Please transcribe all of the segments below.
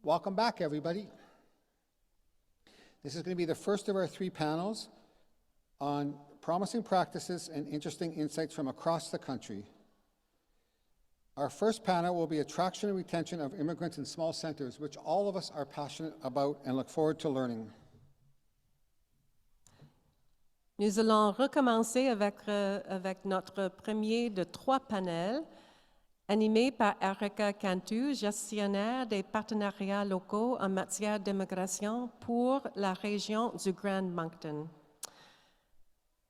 Welcome back, everybody. This is going to be the first of our 3 panels on promising practices and interesting insights from across the country. Our first panel will be attraction and retention of immigrants in small centers, which all of us are passionate about and look forward to learning. Nous allons recommencer avec notre premier de 3 panels, animé par Erica Cantu, gestionnaire des partenariats locaux en matière d'immigration pour la région du Grand Moncton.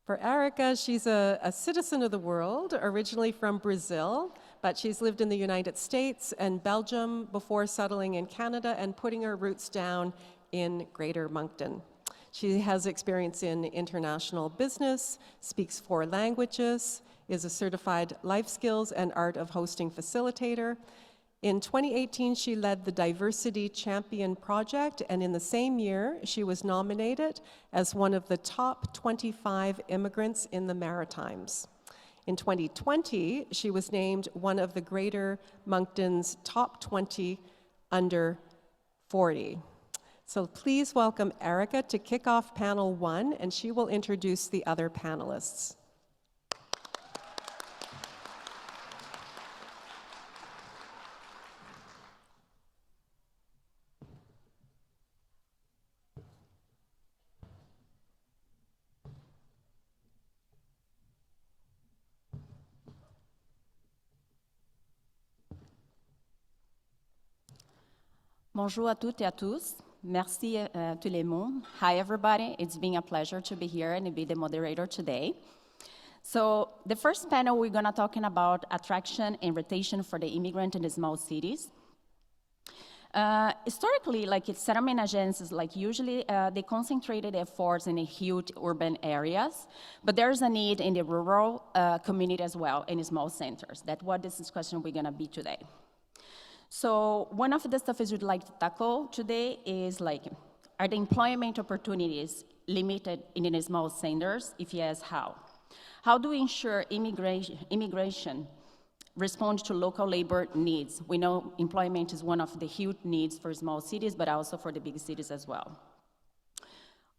For Erica, she's a citizen of the world, originally from Brazil, but she's lived in the United States and Belgium before settling in Canada and putting her roots down in Greater Moncton. She has experience in international business, speaks 4 languages, is a certified life skills and art of hosting facilitator. In 2018, she led the Diversity Champion Project, and in the same year, she was nominated as one of the top 25 immigrants in the Maritimes. In 2020, she was named one of the Greater Moncton's top 20 under 40. So please welcome Erica to kick off panel 1, and she will introduce the other panelists. Bonjour à toutes et à tous. Merci tout le monde. Hi, everybody. It's been a pleasure to be here and to be the moderator today. So the first panel, we're going to talking about attraction and retention for the immigrant in the small cities. Historically, settlement agencies, usually they concentrated efforts in the huge urban areas, but there's a need in the rural community as well, in small centers. That's what this discussion we're going to be today. So one of the stuff we'd like to tackle today is are the employment opportunities limited in the small centers? If yes, how? How do we ensure immigration responds to local labor needs? We know employment is one of the huge needs for small cities, but also for the big cities as well.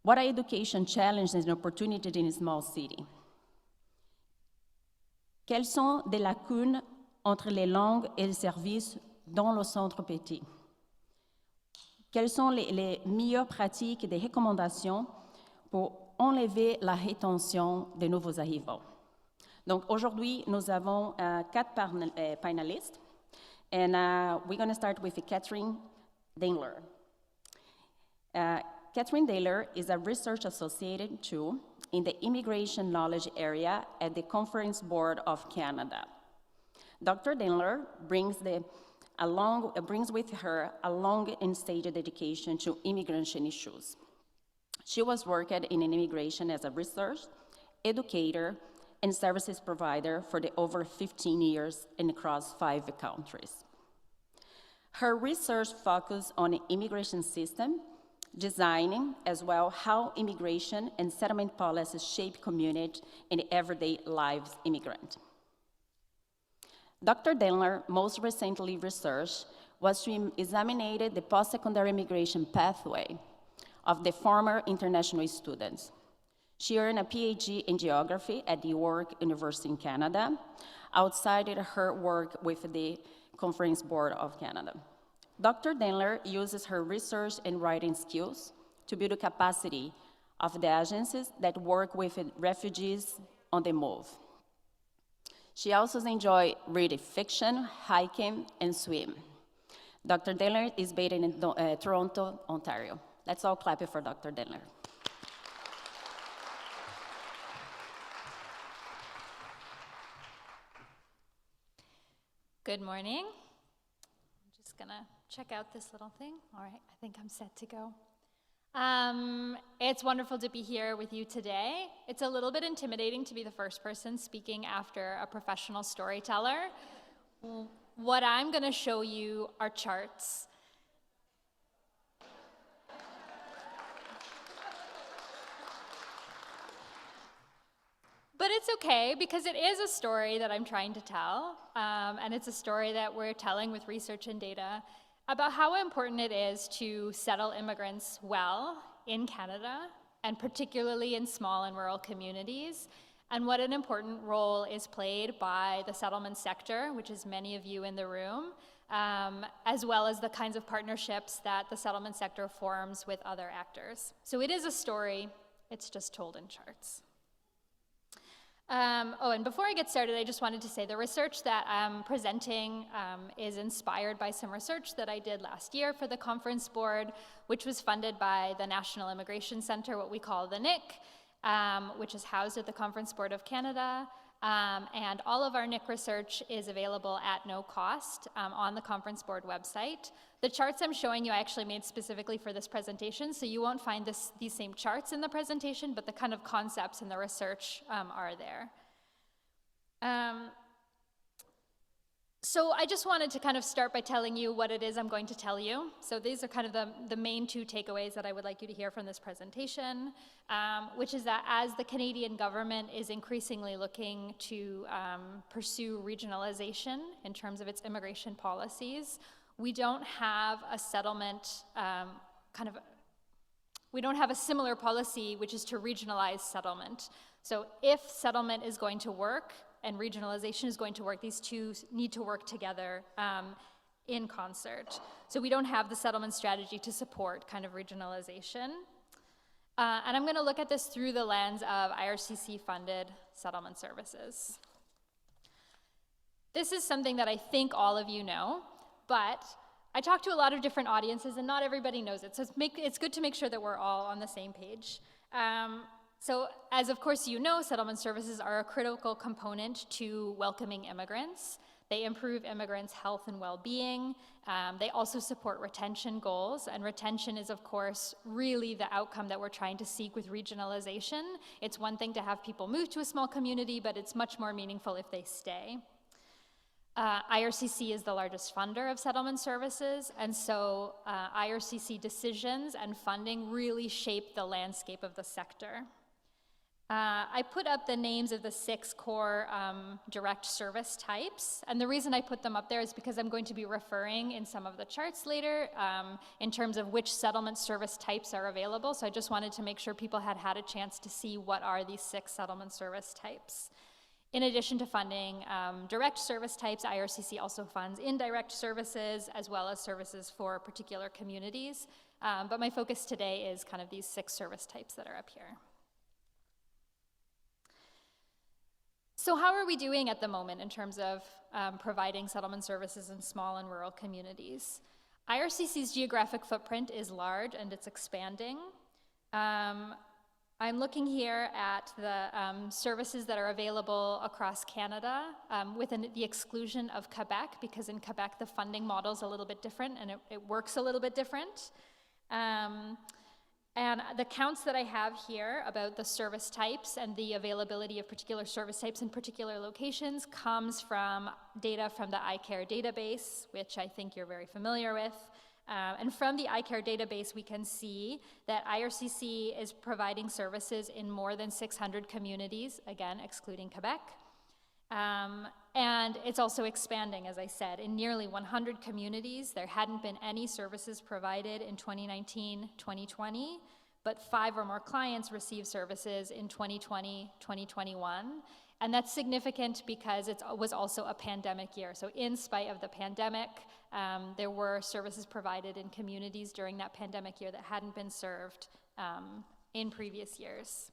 What are education challenges and opportunities in a small city? Quelles sont des lacunes entre les langues et les services dans le centre petit? Quelles sont les meilleures pratiques et des recommandations pour enlever la rétention des nouveaux arrivants? Donc aujourd'hui, nous avons 4 panélistes, and we're going to start with Kathryn Dennler. Kathryn Dennler is a research associate too in the immigration knowledge area at the Conference Board of Canada. Dr. Dennler brings with her a long and stated dedication to immigration issues. She was working in immigration as a research, educator, and services provider for over 15 years and across 5 countries. Her research focused on the immigration system, designing as well how immigration and settlement policies shape community and everyday lives immigrant. Dr. Dennler most recently research was to examine the post-secondary immigration pathway of the former international students. She earned a PhD in geography at the York University in Canada, outside of her work with the Conference Board of Canada. Dr. Dennler uses her research and writing skills to build the capacity of the agencies that work with refugees on the move. She also enjoys reading fiction, hiking, and swim. Dr. Dennler is based in Toronto, Ontario. Let's all clap it for Dr. Dennler. Good morning. I'm just gonna check out this little thing. All right, I think I'm set to go. It's wonderful to be here with you today. It's a little bit intimidating to be the first person speaking after a professional storyteller. What I'm gonna show you are charts. But it's okay, because it is a story that I'm trying to tell, and it's a story that we're telling with research and data about how important it is to settle immigrants well in Canada, and particularly in small and rural communities, and what an important role is played by the settlement sector, which is many of you in the room, as well as the kinds of partnerships that the settlement sector forms with other actors. So it is a story, it's just told in charts. And before I get started, I just wanted to say the research that I'm presenting is inspired by some research that I did last year for the conference board, which was funded by the National Immigration Centre, what we call the NIC, which is housed at the Conference Board of Canada. And all of our NIC research is available at no cost on the Conference Board website. The charts I'm showing you I actually made specifically for this presentation, so you won't find these same charts in the presentation, but the kind of concepts and the research are there. So I just wanted to kind of start by telling you what it is I'm going to tell you. So these are kind of the main two takeaways that I would like you to hear from this presentation, which is that as the Canadian government is increasingly looking to pursue regionalization in terms of its immigration policies, we don't have a settlement we don't have a similar policy, which is to regionalize settlement. So if settlement is going to work and regionalization is going to work, these two need to work together in concert. So we don't have the settlement strategy to support kind of regionalization. And I'm going to look at this through the lens of IRCC-funded settlement services. This is something that I think all of you know, but I talk to a lot of different audiences and not everybody knows it. So it's good to make sure that we're all on the same page. So as of course you know, settlement services are a critical component to welcoming immigrants. They improve immigrants' health and well-being. They also support retention goals, and retention is of course really the outcome that we're trying to seek with regionalization. It's one thing to have people move to a small community, but it's much more meaningful if they stay. IRCC is the largest funder of settlement services, and so IRCC decisions and funding really shape the landscape of the sector. I put up the names of the 6 core direct service types, and the reason I put them up there is because I'm going to be referring in some of the charts later in terms of which settlement service types are available, so I just wanted to make sure people had a chance to see what are these 6 settlement service types. In addition to funding direct service types, IRCC also funds indirect services as well as services for particular communities, but my focus today is kind of these 6 service types that are up here. So how are we doing at the moment in terms of providing settlement services in small and rural communities? IRCC's geographic footprint is large and it's expanding. I'm looking here at the services that are available across Canada with the exclusion of Quebec, because in Quebec the funding model is a little bit different and it works a little bit different. And the counts that I have here about the service types and the availability of particular service types in particular locations comes from data from the iCare database, which I think you're very familiar with. And from the iCare database, we can see that IRCC is providing services in more than 600 communities, again, excluding Quebec. And it's also expanding, as I said. In nearly 100 communities, there hadn't been any services provided in 2019-2020, but 5 or more clients received services in 2020-2021. And that's significant because it was also a pandemic year. So in spite of the pandemic, there were services provided in communities during that pandemic year that hadn't been served in previous years.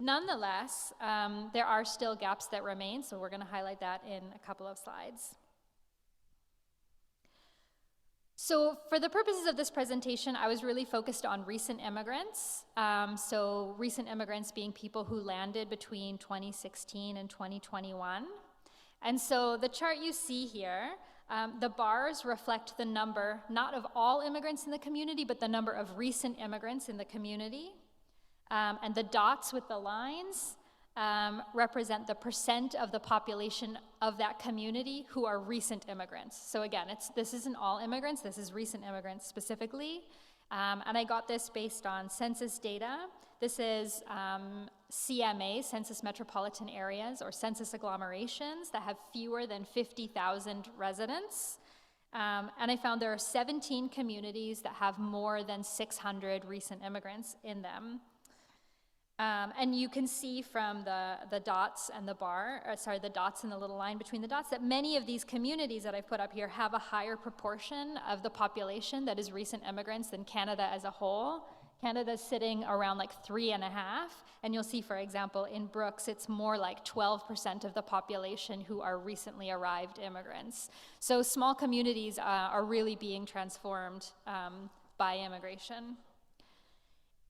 Nonetheless, there are still gaps that remain, so we're going to highlight that in a couple of slides. So for the purposes of this presentation, I was really focused on recent immigrants. So recent immigrants being people who landed between 2016 and 2021. And so the chart you see here, the bars reflect the number, not of all immigrants in the community, but the number of recent immigrants in the community. And the dots with the lines represent the percent of the population of that community who are recent immigrants. So again, this isn't all immigrants, this is recent immigrants specifically. And I got this based on census data. This is CMA, census metropolitan areas, or census agglomerations that have fewer than 50,000 residents. And I found there are 17 communities that have more than 600 recent immigrants in them. And you can see from the dots and the the dots and the little line between the dots, that many of these communities that I've put up here have a higher proportion of the population that is recent immigrants than Canada as a whole. Canada's sitting around like 3.5, and you'll see, for example, in Brooks, it's more like 12% of the population who are recently arrived immigrants. So small communities are really being transformed by immigration.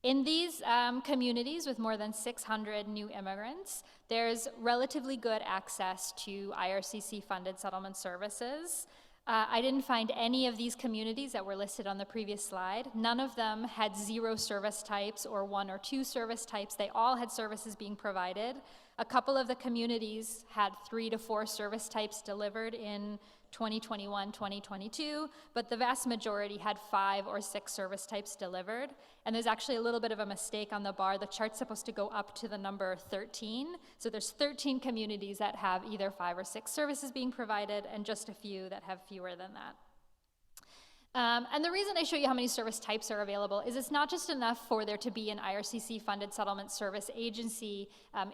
In these communities with more than 600 new immigrants, there's relatively good access to IRCC-funded settlement services. I didn't find any of these communities that were listed on the previous slide. None of them had 0 service types or 1 or 2 service types. They all had services being provided. A couple of the communities had 3 to 4 service types delivered in 2021, 2022, but the vast majority had 5 or 6 service types delivered. And there's actually a little bit of a mistake on the bar. The chart's supposed to go up to the number 13. So there's 13 communities that have either 5 or 6 services being provided, and just a few that have fewer than that. And the reason I show you how many service types are available is it's not just enough for there to be an IRCC-funded settlement service agency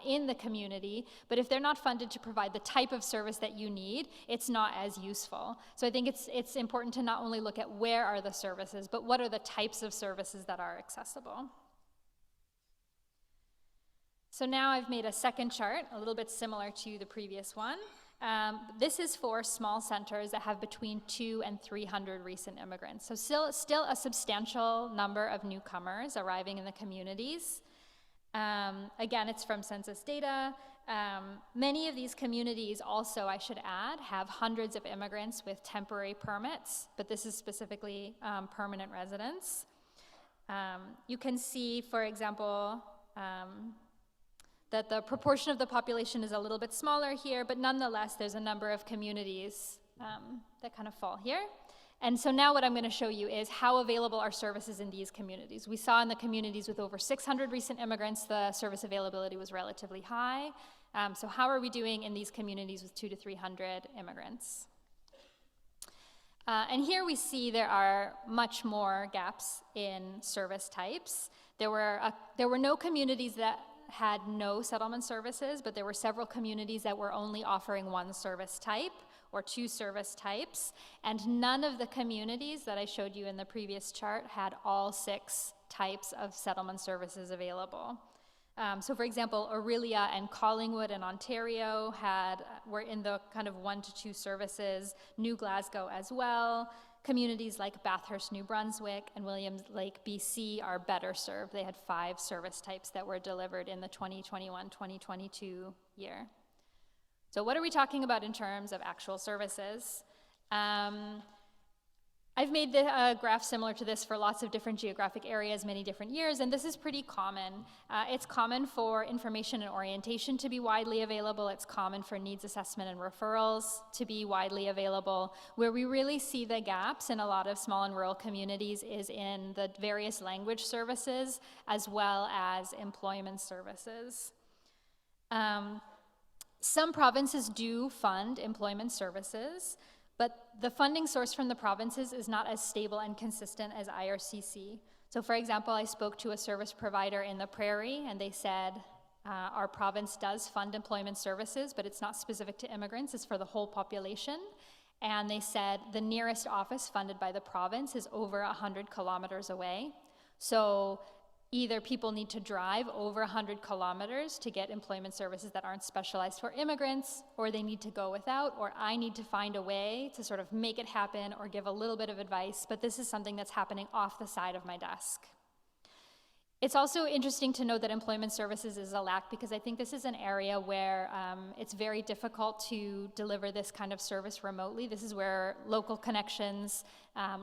in the community, but if they're not funded to provide the type of service that you need, it's not as useful. So I think it's important to not only look at where are the services, but what are the types of services that are accessible. So now I've made a second chart, a little bit similar to the previous one. This is for small centers that have between 200 and 300 recent immigrants. So still a substantial number of newcomers arriving in the communities. Again, it's from census data. Many of these communities also, I should add, have hundreds of immigrants with temporary permits, but this is specifically permanent residents. You can see, for example, that the proportion of the population is a little bit smaller here, but nonetheless, there's a number of communities that kind of fall here. And so now what I'm going to show you is how available are services in these communities. We saw in the communities with over 600 recent immigrants, the service availability was relatively high. So how are we doing in these communities with 200 to 300 immigrants? And here we see there are much more gaps in service types. There were no communities that had no settlement services, but there were several communities that were only offering 1 service type or 2 service types, and none of the communities that I showed you in the previous chart had all 6 types of settlement services available. So for example, Orillia and Collingwood in Ontario were in the kind of 1 to 2 services, New Glasgow as well. Communities like Bathurst, New Brunswick, and Williams Lake, BC are better served. They had 5 service types that were delivered in the 2021-2022 year. So what are we talking about in terms of actual services? I've made a graph similar to this for lots of different geographic areas, many different years, and this is pretty common. It's common for information and orientation to be widely available. It's common for needs assessment and referrals to be widely available. Where we really see the gaps in a lot of small and rural communities is in the various language services as well as employment services. Some provinces do fund employment services, but the funding source from the provinces is not as stable and consistent as IRCC. So for example, I spoke to a service provider in the Prairie, and they said, our province does fund employment services, but it's not specific to immigrants, it's for the whole population. And they said the nearest office funded by the province is over 100 kilometers away. So either people need to drive over 100 kilometers to get employment services that aren't specialized for immigrants, or they need to go without, or I need to find a way to sort of make it happen or give a little bit of advice, but this is something that's happening off the side of my desk. It's also interesting to note that employment services is a lack, because I think this is an area where it's very difficult to deliver this kind of service remotely. This is where local connections,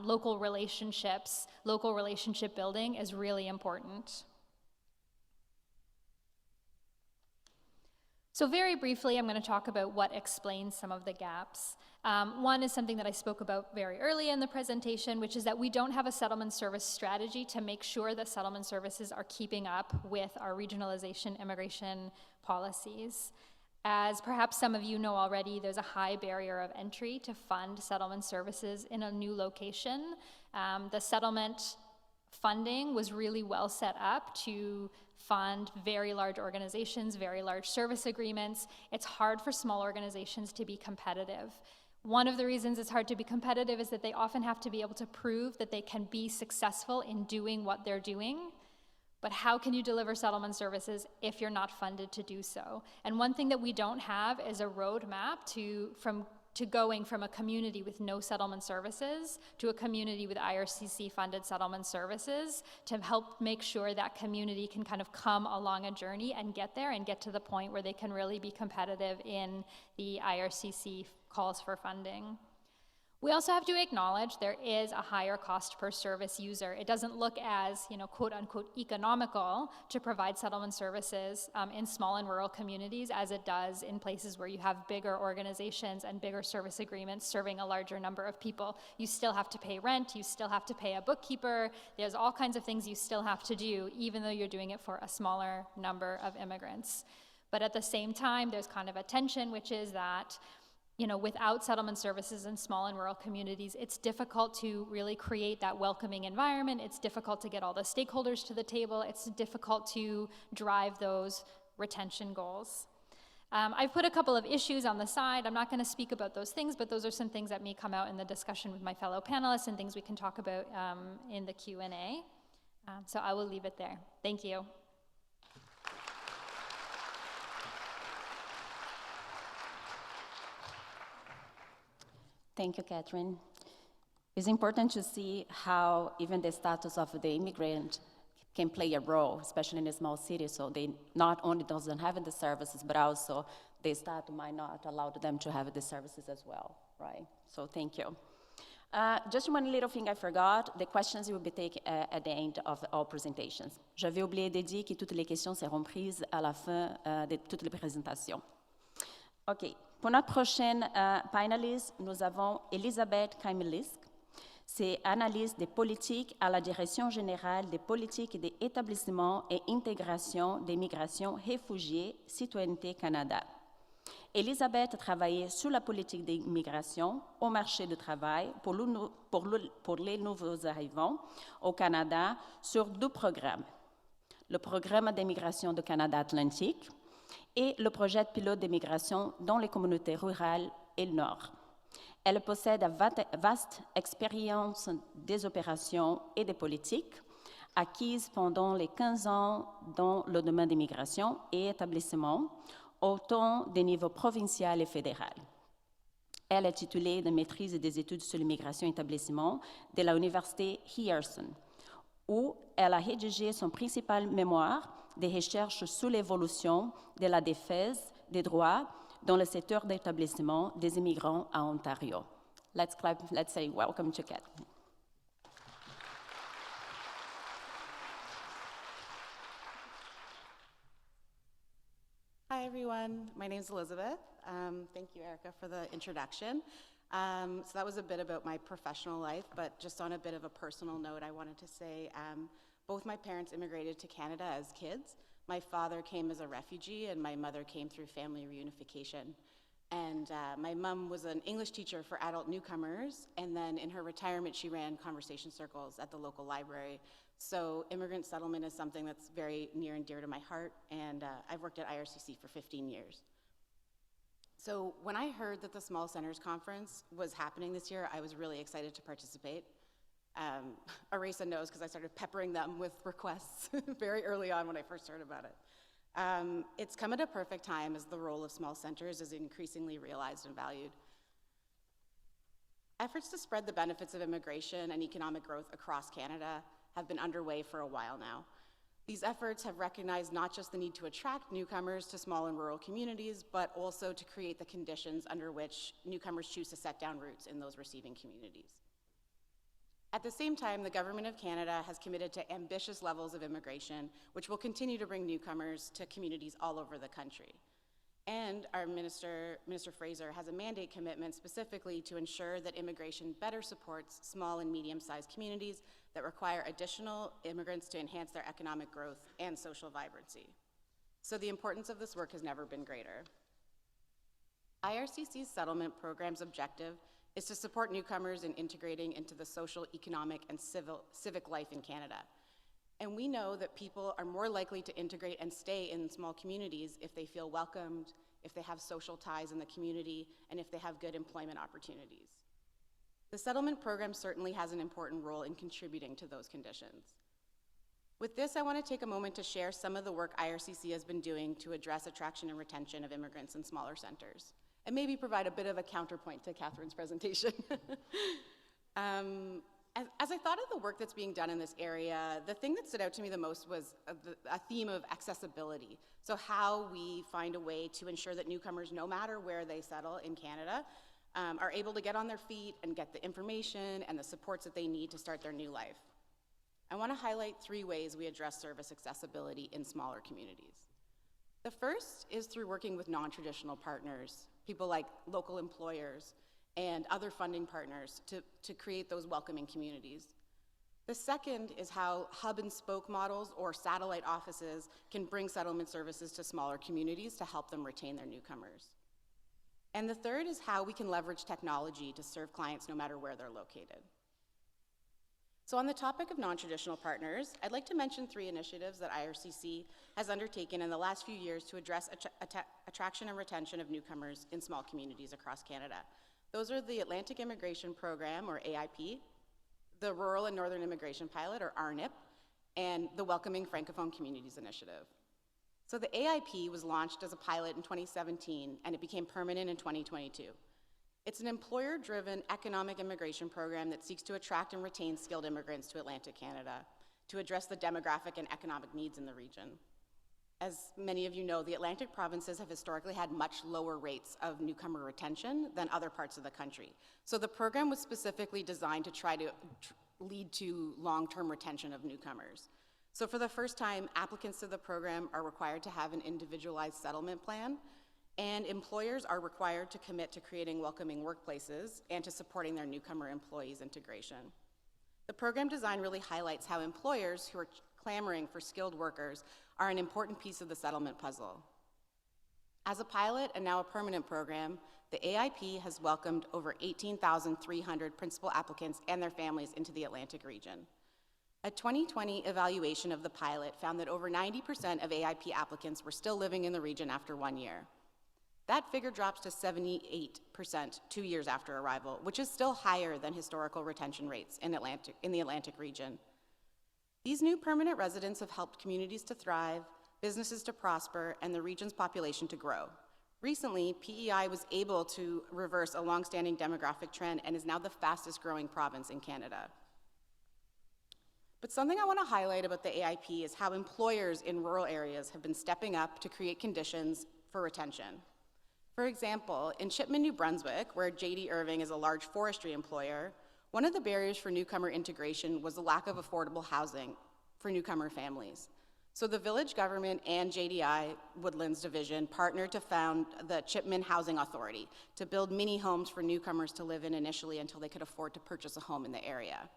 local relationships, local relationship building is really important. So very briefly, I'm going to talk about what explains some of the gaps. One is something that I spoke about very early in the presentation, which is that we don't have a settlement service strategy to make sure that settlement services are keeping up with our regionalization immigration policies. As perhaps some of you know already, there's a high barrier of entry to fund settlement services in a new location. The settlement funding was really well set up to fund very large organizations, very large service agreements. It's hard for small organizations to be competitive. One of the reasons it's hard to be competitive is that they often have to be able to prove that they can be successful in doing what they're doing. But how can you deliver settlement services if you're not funded to do so? And one thing that we don't have is a roadmap to going from a community with no settlement services to a community with IRCC funded settlement services to help make sure that community can kind of come along a journey and get there and get to the point where they can really be competitive in the IRCC calls for funding. We also have to acknowledge there is a higher cost per service user. It doesn't look as, quote unquote, economical to provide settlement services in small and rural communities as it does in places where you have bigger organizations and bigger service agreements serving a larger number of people. You still have to pay rent, you still have to pay a bookkeeper, there's all kinds of things you still have to do, even though you're doing it for a smaller number of immigrants. But at the same time, there's kind of a tension, which is that without settlement services in small and rural communities, it's difficult to really create that welcoming environment. It's difficult to get all the stakeholders to the table. It's difficult to drive those retention goals. I've put a couple of issues on the side. I'm not going to speak about those things, but those are some things that may come out in the discussion with my fellow panelists and things we can talk about in the Q&A. So I will leave it there. Thank you. Thank you, Kathryn. It's important to see how even the status of the immigrant can play a role, especially in a small city. So they not only doesn't have the services, but also the state might not allow them to have the services as well, right? So thank you. Just one little thing I forgot, the questions will be taken at the end of all presentations. J'avais oublié de dire que toutes les questions seront prises à la fin de toutes les présentations. OK. Pour notre prochaine panéliste, nous avons Elisabeth Kaminski. C'est analyste des politiques à la Direction générale des politiques d'établissement et intégration des migrations réfugiés, Citoyenneté Canada. Elisabeth a travaillé sur la politique d'immigration au marché du travail pour les nouveaux arrivants au Canada sur 2 programmes. Le programme d'immigration du Canada Atlantique et le projet pilote d'immigration dans les communautés rurales et le Nord. Elle possède une vaste expérience des opérations et des politiques acquises pendant les 15 ans dans le domaine d'immigration et établissement, autant des niveaux provincial et fédéral. Elle est titulaire de maîtrise des études sur l'immigration et établissement de l'université IRCC, où elle a rédigé son principal mémoire des recherches sur l'évolution de la défense des droits dans le secteur d'établissement des immigrants à Ontario. Let's say welcome to Kathryn. Hi, everyone. My name's Elizabeth. Thank you, Erica, for the introduction. So that was a bit about my professional life, but just on a bit of a personal note, I wanted to say both my parents immigrated to Canada as kids. My father came as a refugee, and my mother came through family reunification. And my mom was an English teacher for adult newcomers, and then in her retirement, she ran conversation circles at the local library. So immigrant settlement is something that's very near and dear to my heart, and I've worked at IRCC for 15 years. So when I heard that the Small Centers Conference was happening this year, I was really excited to participate. Arisa knows because I started peppering them with requests very early on when I first heard about it. It's come at a perfect time as the role of small centers is increasingly realized and valued. Efforts to spread the benefits of immigration and economic growth across Canada have been underway for a while now. These efforts have recognized not just the need to attract newcomers to small and rural communities, but also to create the conditions under which newcomers choose to set down roots in those receiving communities. At the same time, the Government of Canada has committed to ambitious levels of immigration, which will continue to bring newcomers to communities all over the country. And our Minister Fraser has a mandate commitment specifically to ensure that immigration better supports small and medium-sized communities that require additional immigrants to enhance their economic growth and social vibrancy. So the importance of this work has never been greater. IRCC's settlement program's objective is to support newcomers in integrating into the social, economic, and civic life in Canada. And we know that people are more likely to integrate and stay in small communities if they feel welcomed, if they have social ties in the community, and if they have good employment opportunities. The settlement program certainly has an important role in contributing to those conditions. With this, I want to take a moment to share some of the work IRCC has been doing to address attraction and retention of immigrants in smaller centers, and maybe provide a bit of a counterpoint to Kathryn's presentation. As I thought of the work that's being done in this area, the thing that stood out to me the most was a theme of accessibility. So how we find a way to ensure that newcomers, no matter where they settle in Canada, are able to get on their feet and get the information and the supports that they need to start their new life. I want to highlight 3 ways we address service accessibility in smaller communities. The first is through working with non-traditional partners, people like local employers and other funding partners to create those welcoming communities. The second is how hub and spoke models or satellite offices can bring settlement services to smaller communities to help them retain their newcomers. And the third is how we can leverage technology to serve clients no matter where they're located. So on the topic of non-traditional partners, I'd like to mention 3 initiatives that IRCC has undertaken in the last few years to address attraction and retention of newcomers in small communities across Canada. Those are the Atlantic Immigration Program, or AIP, the Rural and Northern Immigration Pilot, or RNIP, and the Welcoming Francophone Communities Initiative. So the AIP was launched as a pilot in 2017, and it became permanent in 2022. It's an employer-driven economic immigration program that seeks to attract and retain skilled immigrants to Atlantic Canada to address the demographic and economic needs in the region. As many of you know, the Atlantic provinces have historically had much lower rates of newcomer retention than other parts of the country. So the program was specifically designed to try to lead to long-term retention of newcomers. So for the first time, applicants to the program are required to have an individualized settlement plan, and employers are required to commit to creating welcoming workplaces and to supporting their newcomer employees' integration. The program design really highlights how employers who are clamoring for skilled workers are an important piece of the settlement puzzle. As a pilot and now a permanent program, the AIP has welcomed over 18,300 principal applicants and their families into the Atlantic region. A 2020 evaluation of the pilot found that over 90% of AIP applicants were still living in the region after 1 year. That figure drops to 78% 2 years after arrival, which is still higher than historical retention rates in the Atlantic region. These new permanent residents have helped communities to thrive, businesses to prosper, and the region's population to grow. Recently, PEI was able to reverse a long-standing demographic trend and is now the fastest growing province in Canada. But something I want to highlight about the AIP is how employers in rural areas have been stepping up to create conditions for retention. For example, in Chipman, New Brunswick, where J.D. Irving is a large forestry employer, one of the barriers for newcomer integration was the lack of affordable housing for newcomer families. So the village government and JDI Woodlands Division partnered to found the Chipman Housing Authority to build mini homes for newcomers to live in initially until they could afford to purchase a home in the area.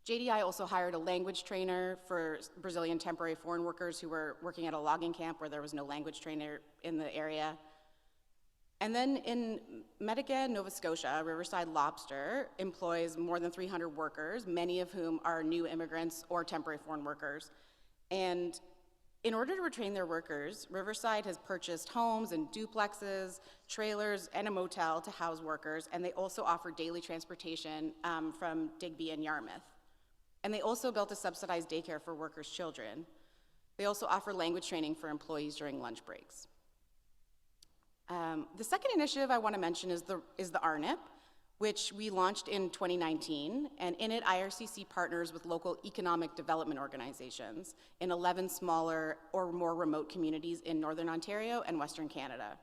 JDI also hired a language trainer for Brazilian temporary foreign workers who were working at a logging camp where there was no language trainer in the area. And then in Medica, Nova Scotia, Riverside Lobster employs more than 300 workers, many of whom are new immigrants or temporary foreign workers. And in order to retain their workers, Riverside has purchased homes and duplexes, trailers, and a motel to house workers, and they also offer daily transportation from Digby and Yarmouth. And they also built a subsidized daycare for workers' children. They also offer language training for employees during lunch breaks. The second initiative I want to mention is the RNIP, which we launched in 2019, and in it, IRCC partners with local economic development organizations in 11 smaller or more remote communities in Northern Ontario and Western Canada.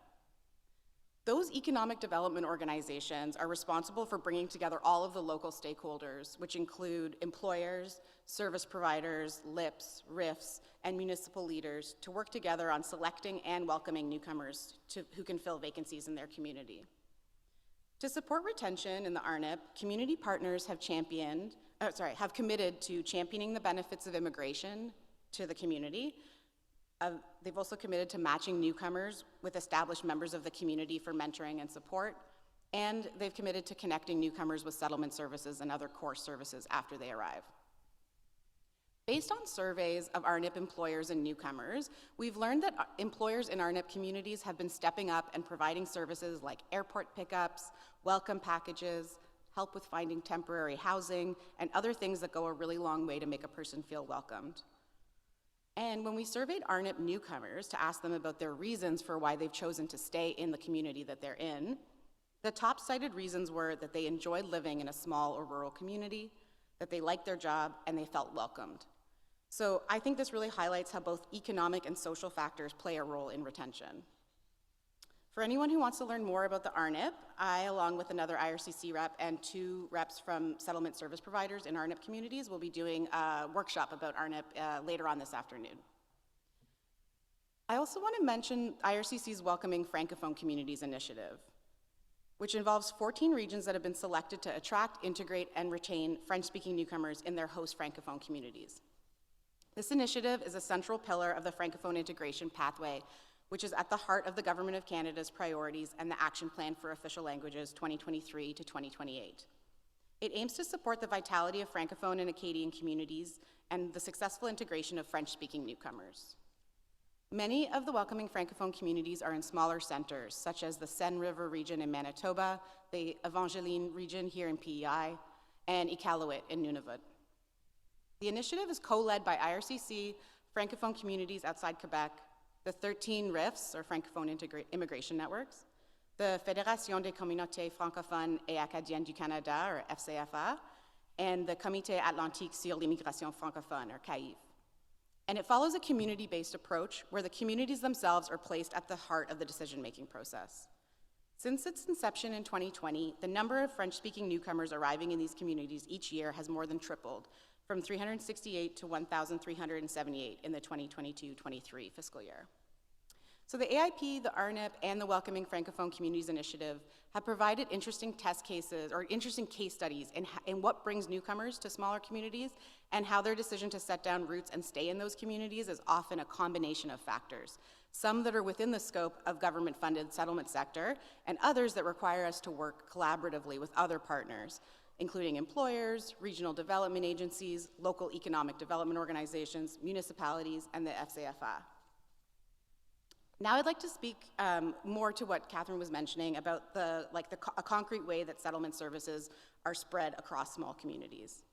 Those economic development organizations are responsible for bringing together all of the local stakeholders, which include employers, service providers, LIPs, RIFs, and municipal leaders to work together on selecting and welcoming newcomers who can fill vacancies in their community. To support retention in the RNIP, community partners have committed to championing the benefits of immigration to the community. They've also committed to matching newcomers with established members of the community for mentoring and support, and they've committed to connecting newcomers with settlement services and other core services after they arrive. Based on surveys of RNIP employers and newcomers, we've learned that employers in RNIP communities have been stepping up and providing services like airport pickups, welcome packages, help with finding temporary housing, and other things that go a really long way to make a person feel welcomed. And when we surveyed RNIP newcomers to ask them about their reasons for why they've chosen to stay in the community that they're in, the top cited reasons were that they enjoyed living in a small or rural community, that they liked their job, and they felt welcomed. So I think this really highlights how both economic and social factors play a role in retention. For anyone who wants to learn more about the RNIP, I, along with another IRCC rep and 2 reps from settlement service providers in RNIP communities, will be doing a workshop about RNIP later on this afternoon. I also want to mention IRCC's Welcoming Francophone Communities initiative, which involves 14 regions that have been selected to attract, integrate, and retain French-speaking newcomers in their host Francophone communities. This initiative is a central pillar of the Francophone integration pathway, which is at the heart of the Government of Canada's priorities and the Action Plan for Official Languages 2023 to 2028. It aims to support the vitality of Francophone and Acadian communities and the successful integration of French-speaking newcomers. Many of the welcoming Francophone communities are in smaller centers, such as the Seine River region in Manitoba, the Evangeline region here in PEI, and Iqaluit in Nunavut. The initiative is co-led by IRCC, Francophone communities outside Quebec, the 13 RIFs, or Francophone Immigration Networks, the Fédération des communautés francophones et acadiennes du Canada, or FCFA, and the Comité Atlantique sur l'immigration francophone, or CAIF. And it follows a community-based approach where the communities themselves are placed at the heart of the decision-making process. Since its inception in 2020, the number of French-speaking newcomers arriving in these communities each year has more than tripled, from 368 to 1,378 in the 2022-23 fiscal year. So the AIP, the RNIP, and the Welcoming Francophone Communities Initiative have provided interesting test cases or interesting case studies in what brings newcomers to smaller communities and how their decision to set down roots and stay in those communities is often a combination of factors, some that are within the scope of government-funded settlement sector and others that require us to work collaboratively with other partners, including employers, regional development agencies, local economic development organizations, municipalities, and the FCFA. Now I'd like to speak more to what Kathryn was mentioning about a concrete way that settlement services are spread across small communities.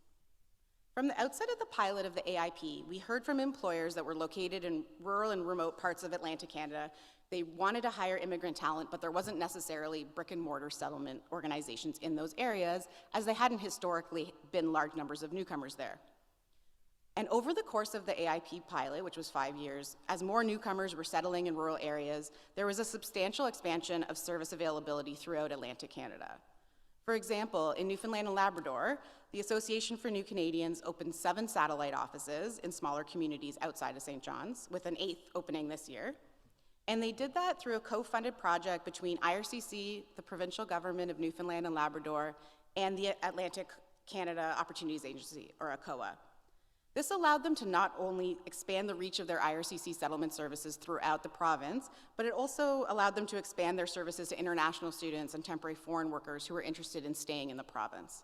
From the outset of the pilot of the AIP, we heard from employers that were located in rural and remote parts of Atlantic Canada. They wanted to hire immigrant talent, but there wasn't necessarily brick and mortar settlement organizations in those areas, as there hadn't historically been large numbers of newcomers there. And over the course of the AIP pilot, which was 5 years, as more newcomers were settling in rural areas, there was a substantial expansion of service availability throughout Atlantic Canada. For example, in Newfoundland and Labrador, the Association for New Canadians opened 7 satellite offices in smaller communities outside of St. John's, with an 8th opening this year. And they did that through a co-funded project between IRCC, the provincial government of Newfoundland and Labrador, and the Atlantic Canada Opportunities Agency, or ACOA. This allowed them to not only expand the reach of their IRCC settlement services throughout the province, but it also allowed them to expand their services to international students and temporary foreign workers who were interested in staying in the province.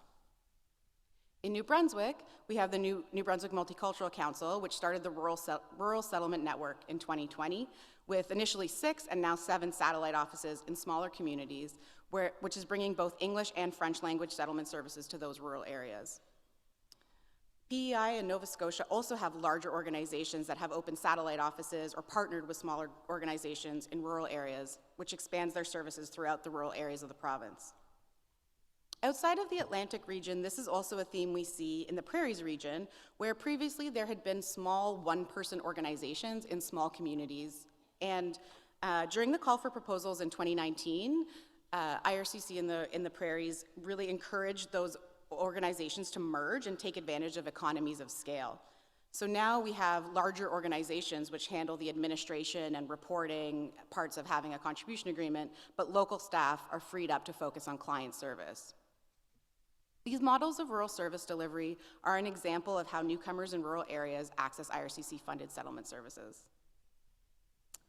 In New Brunswick, we have the New Brunswick Multicultural Council, which started the Rural Settlement Network in 2020, with initially 6 and now 7 satellite offices in smaller communities, which is bringing both English and French language settlement services to those rural areas. PEI and Nova Scotia also have larger organizations that have opened satellite offices or partnered with smaller organizations in rural areas, which expands their services throughout the rural areas of the province. Outside of the Atlantic region, this is also a theme we see in the Prairies region, where previously there had been small one-person organizations in small communities, and During the call for proposals in 2019, IRCC in the prairies really encouraged those organizations to merge and take advantage of economies of scale. So now we have larger organizations which handle the administration and reporting parts of having a contribution agreement, but local staff are freed up to focus on client service. These models of rural service delivery are an example of how newcomers in rural areas access IRCC-funded settlement services.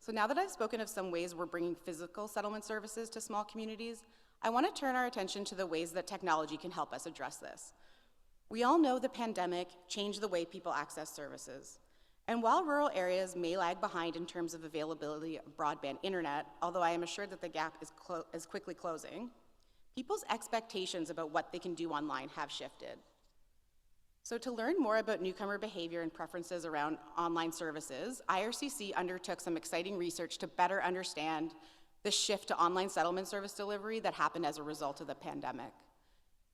So now that I've spoken of some ways we're bringing physical settlement services to small communities, I want to turn our attention to the ways that technology can help us address this. We all know the pandemic changed the way people access services. And while rural areas may lag behind in terms of availability of broadband internet, although I am assured that the gap is quickly closing, people's expectations about what they can do online have shifted. So to learn more about newcomer behavior and preferences around online services, IRCC undertook some exciting research to better understand the shift to online settlement service delivery that happened as a result of the pandemic.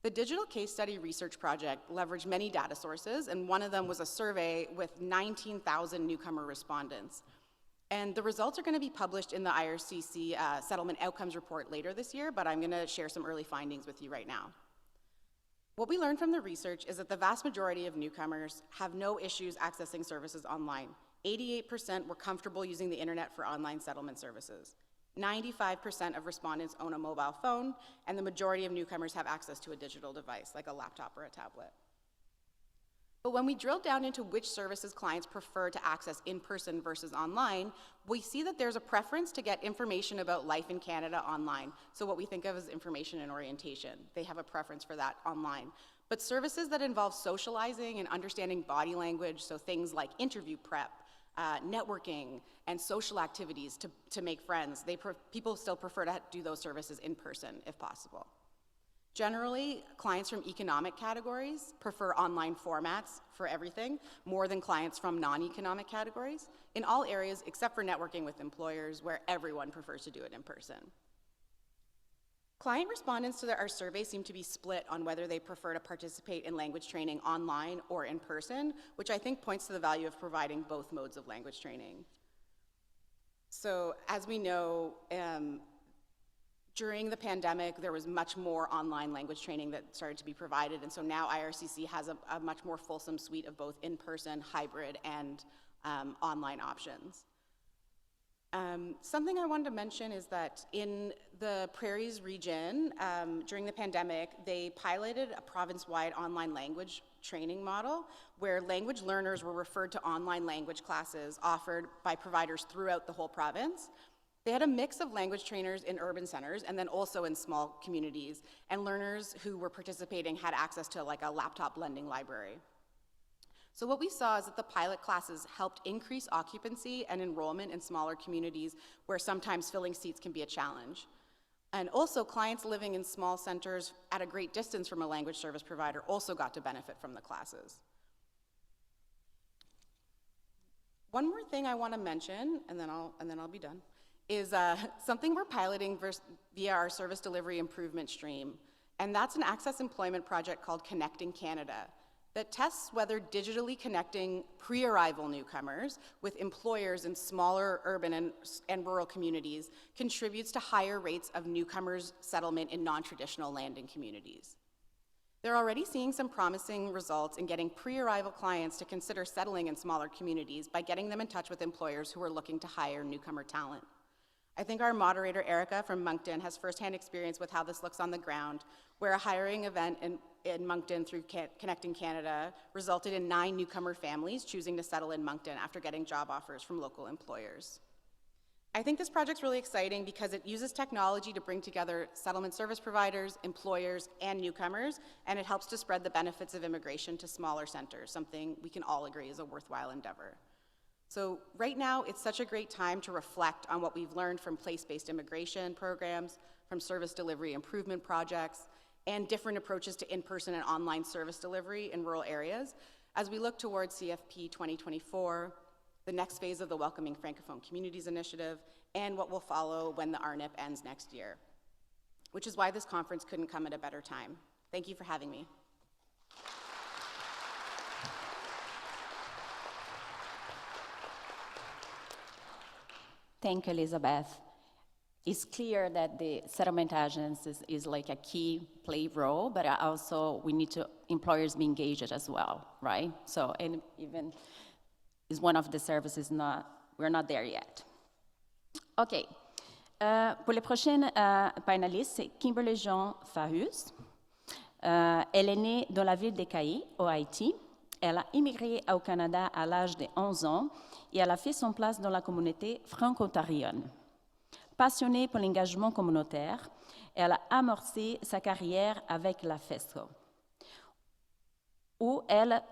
The Digital Case Study Research Project leveraged many data sources, and one of them was a survey with 19,000 newcomer respondents. And the results are going to be published in the IRCC Settlement Outcomes Report later this year, but I'm going to share some early findings with you right now. What we learned from the research is that the vast majority of newcomers have no issues accessing services online. 88% were comfortable using the internet for online settlement services. 95% of respondents own a mobile phone, and the majority of newcomers have access to a digital device, like a laptop or a tablet. But when we drill down into which services clients prefer to access in person versus online, we see that there's a preference to get information about life in Canada online. So what we think of as information and orientation. They have a preference for that online. But services that involve socializing and understanding body language, so things like interview prep, networking, and social activities to make friends, people still prefer to do those services in person if possible. Generally, clients from economic categories prefer online formats for everything more than clients from non-economic categories in all areas except for networking with employers, where everyone prefers to do it in person. Client respondents to our survey seem to be split on whether they prefer to participate in language training online or in person, which I think points to the value of providing both modes of language training. So as we know, during the pandemic, there was much more online language training that started to be provided, and so now IRCC has a much more fulsome suite of both in-person, hybrid, and online options. Something I wanted to mention is that in the Prairies region, during the pandemic, they piloted a province-wide online language training model where language learners were referred to online language classes offered by providers throughout the whole province. They had a mix of language trainers in urban centers and then also in small communities, and learners who were participating had access to like a laptop lending library. So what we saw is that the pilot classes helped increase occupancy and enrollment in smaller communities where sometimes filling seats can be a challenge. And also clients living in small centers at a great distance from a language service provider also got to benefit from the classes. One more thing I want to mention, and then I'll be done, is something we're piloting via our service delivery improvement stream. And that's an access employment project called Connecting Canada that tests whether digitally connecting pre-arrival newcomers with employers in smaller urban and rural communities contributes to higher rates of newcomers' settlement in non-traditional landing communities. They're already seeing some promising results in getting pre-arrival clients to consider settling in smaller communities by getting them in touch with employers who are looking to hire newcomer talent. I think our moderator, Erica from Moncton, has firsthand experience with how this looks on the ground, where a hiring event in Moncton through Connecting Canada resulted in 9 newcomer families choosing to settle in Moncton after getting job offers from local employers. I think this project's really exciting because it uses technology to bring together settlement service providers, employers, and newcomers, and it helps to spread the benefits of immigration to smaller centers, something we can all agree is a worthwhile endeavor. So right now, it's such a great time to reflect on what we've learned from place-based immigration programs, from service delivery improvement projects, and different approaches to in-person and online service delivery in rural areas as we look towards CFP 2024, the next phase of the Welcoming Francophone Communities Initiative, and what will follow when the RNIP ends next year, which is why this conference couldn't come at a better time. Thank you for having me. Thank you, Elizabeth. It's clear that the settlement agencies is like a key play role, but also we need to employers be engaged as well, right? So, and even is one of the services we're not there yet. OK. Pour les prochaines panélistes, c'est Kimberley Jean Pharuns. Elle est née dans la ville d'Écailles, au Haïti. Elle a immigré au Canada à l'âge de 11 ans et elle a fait son place dans la communauté franco-ontarienne. Passionnée pour l'engagement communautaire, elle a amorcé sa carrière avec la FCFA, où elle a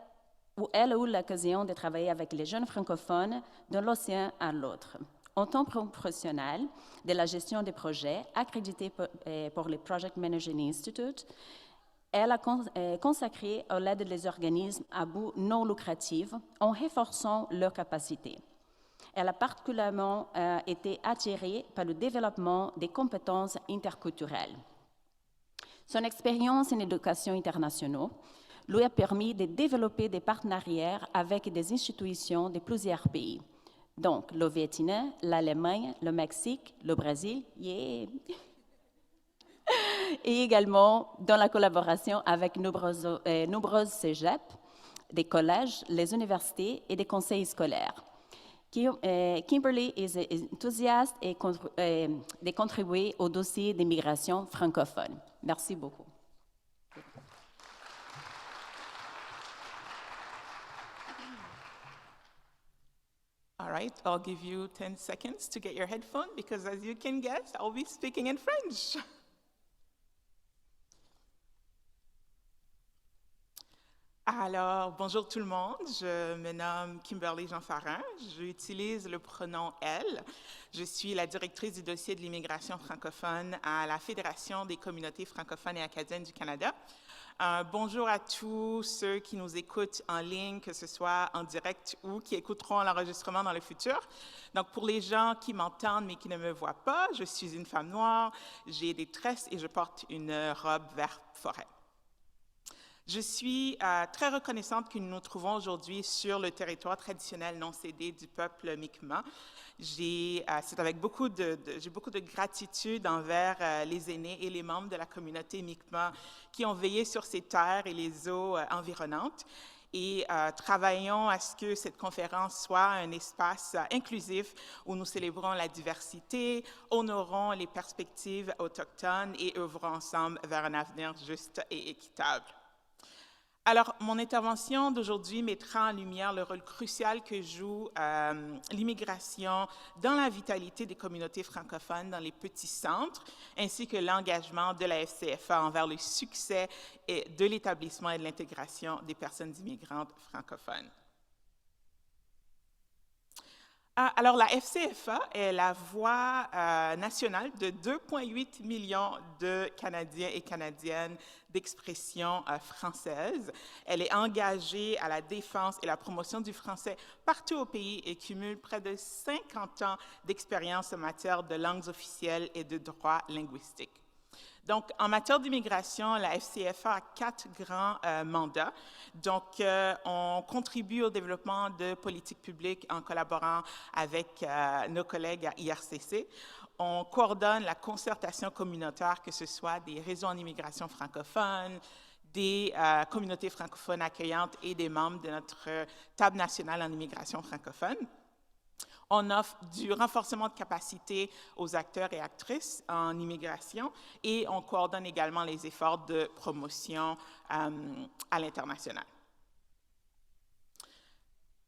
eu l'occasion de travailler avec les jeunes francophones de l'océan à l'autre. En tant que professionnelle de la gestion des projets, accréditée pour le Project Management Institute, elle a consacré à l'aide des organismes à but non lucratif en renforçant leurs capacités. Elle a particulièrement été attirée par le développement des compétences interculturelles. Son expérience en éducation internationale lui a permis de développer des partenariats avec des institutions de plusieurs pays, donc le Vietnam, l'Allemagne, le Mexique, le Brésil, yeah. Et également dans la collaboration avec nombreuses cégeps, des collèges, les universités et des conseils scolaires. Kimberley est enthousiaste de contribuer au dossier d'immigration francophone. Merci beaucoup. All right, I'll give you 10 seconds to get your headphone because as you can guess, I'll be speaking in French. Alors, bonjour tout le monde, je me nomme Kimberley Jean Pharuns, j'utilise le pronom « elle ». Je suis la directrice du dossier de l'immigration francophone à la Fédération des communautés francophones et acadiennes du Canada. Bonjour à tous ceux qui nous écoutent en ligne, que ce soit en direct ou qui écouteront l'enregistrement dans le futur. Donc, pour les gens qui m'entendent mais qui ne me voient pas, je suis une femme noire, j'ai des tresses et je porte une robe vert forêt. Je suis très reconnaissante que nous nous trouvons aujourd'hui sur le territoire traditionnel non cédé du peuple Mi'kmaq. J'ai beaucoup de gratitude envers les aînés et les membres de la communauté Mi'kmaq qui ont veillé sur ces terres et les eaux environnantes. Et travaillons à ce que cette conférence soit un espace inclusif où nous célébrons la diversité, honorons les perspectives autochtones et œuvrons ensemble vers un avenir juste et équitable. Alors, mon intervention d'aujourd'hui mettra en lumière le rôle crucial que joue l'immigration dans la vitalité des communautés francophones dans les petits centres, ainsi que l'engagement de la FCFA envers le succès de l'établissement et de l'intégration des personnes immigrantes francophones. Alors, la FCFA est la voix nationale de 2,8 millions de Canadiens et Canadiennes d'expression française. Elle est engagée à la défense et la promotion du français partout au pays et cumule près de 50 ans d'expérience en matière de langues officielles et de droit linguistique. Donc, en matière d'immigration, la FCFA a 4 grands mandats. Donc, on contribue au développement de politiques publiques en collaborant avec nos collègues à IRCC. On coordonne la concertation communautaire, que ce soit des réseaux en immigration francophone, des communautés francophones accueillantes et des membres de notre table nationale en immigration francophone. On offre du renforcement de capacité aux acteurs et actrices en immigration et on coordonne également les efforts de promotion à l'international.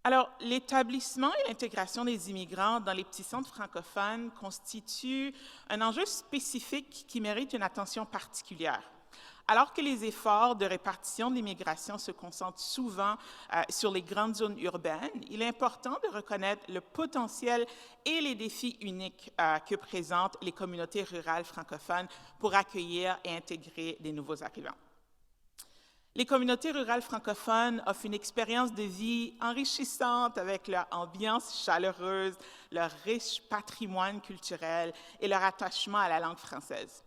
Alors, l'établissement et l'intégration des immigrants dans les petits centres francophones constituent un enjeu spécifique qui mérite une attention particulière. Alors que les efforts de répartition de l'immigration se concentrent souvent sur les grandes zones urbaines, il est important de reconnaître le potentiel et les défis uniques que présentent les communautés rurales francophones pour accueillir et intégrer des nouveaux arrivants. Les communautés rurales francophones offrent une expérience de vie enrichissante avec leur ambiance chaleureuse, leur riche patrimoine culturel et leur attachement à la langue française.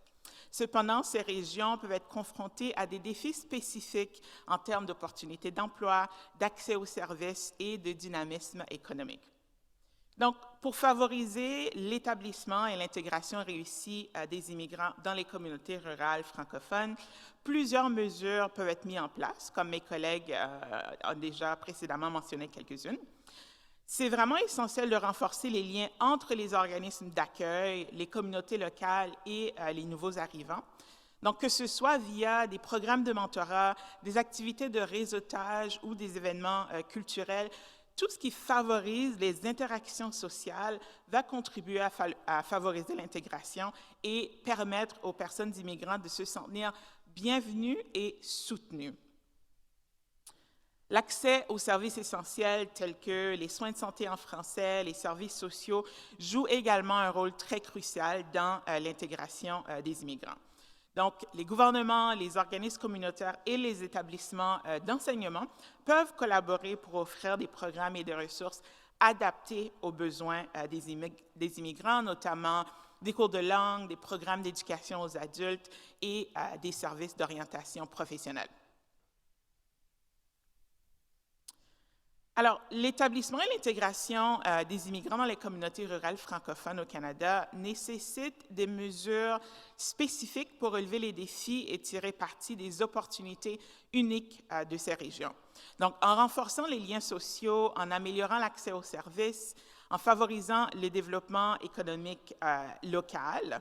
Cependant, ces régions peuvent être confrontées à des défis spécifiques en termes d'opportunités d'emploi, d'accès aux services et de dynamisme économique. Donc, pour favoriser l'établissement et l'intégration réussie des immigrants dans les communautés rurales francophones, plusieurs mesures peuvent être mises en place, comme mes collègues ont déjà précédemment mentionné quelques-unes. C'est vraiment essentiel de renforcer les liens entre les organismes d'accueil, les communautés locales et les nouveaux arrivants. Donc, que ce soit via des programmes de mentorat, des activités de réseautage ou des événements culturels, tout ce qui favorise les interactions sociales va contribuer à favoriser l'intégration et permettre aux personnes immigrantes de se sentir bienvenues et soutenues. L'accès aux services essentiels tels que les soins de santé en français, les services sociaux, joue également un rôle très crucial dans l'intégration des immigrants. Donc, les gouvernements, les organismes communautaires et les établissements d'enseignement peuvent collaborer pour offrir des programmes et des ressources adaptés aux besoins des immigrants, notamment des cours de langue, des programmes d'éducation aux adultes et des services d'orientation professionnelle. Alors, l'établissement et l'intégration des immigrants dans les communautés rurales francophones au Canada nécessitent des mesures spécifiques pour relever les défis et tirer parti des opportunités uniques de ces régions. Donc, en renforçant les liens sociaux, en améliorant l'accès aux services, en favorisant le développement économique local,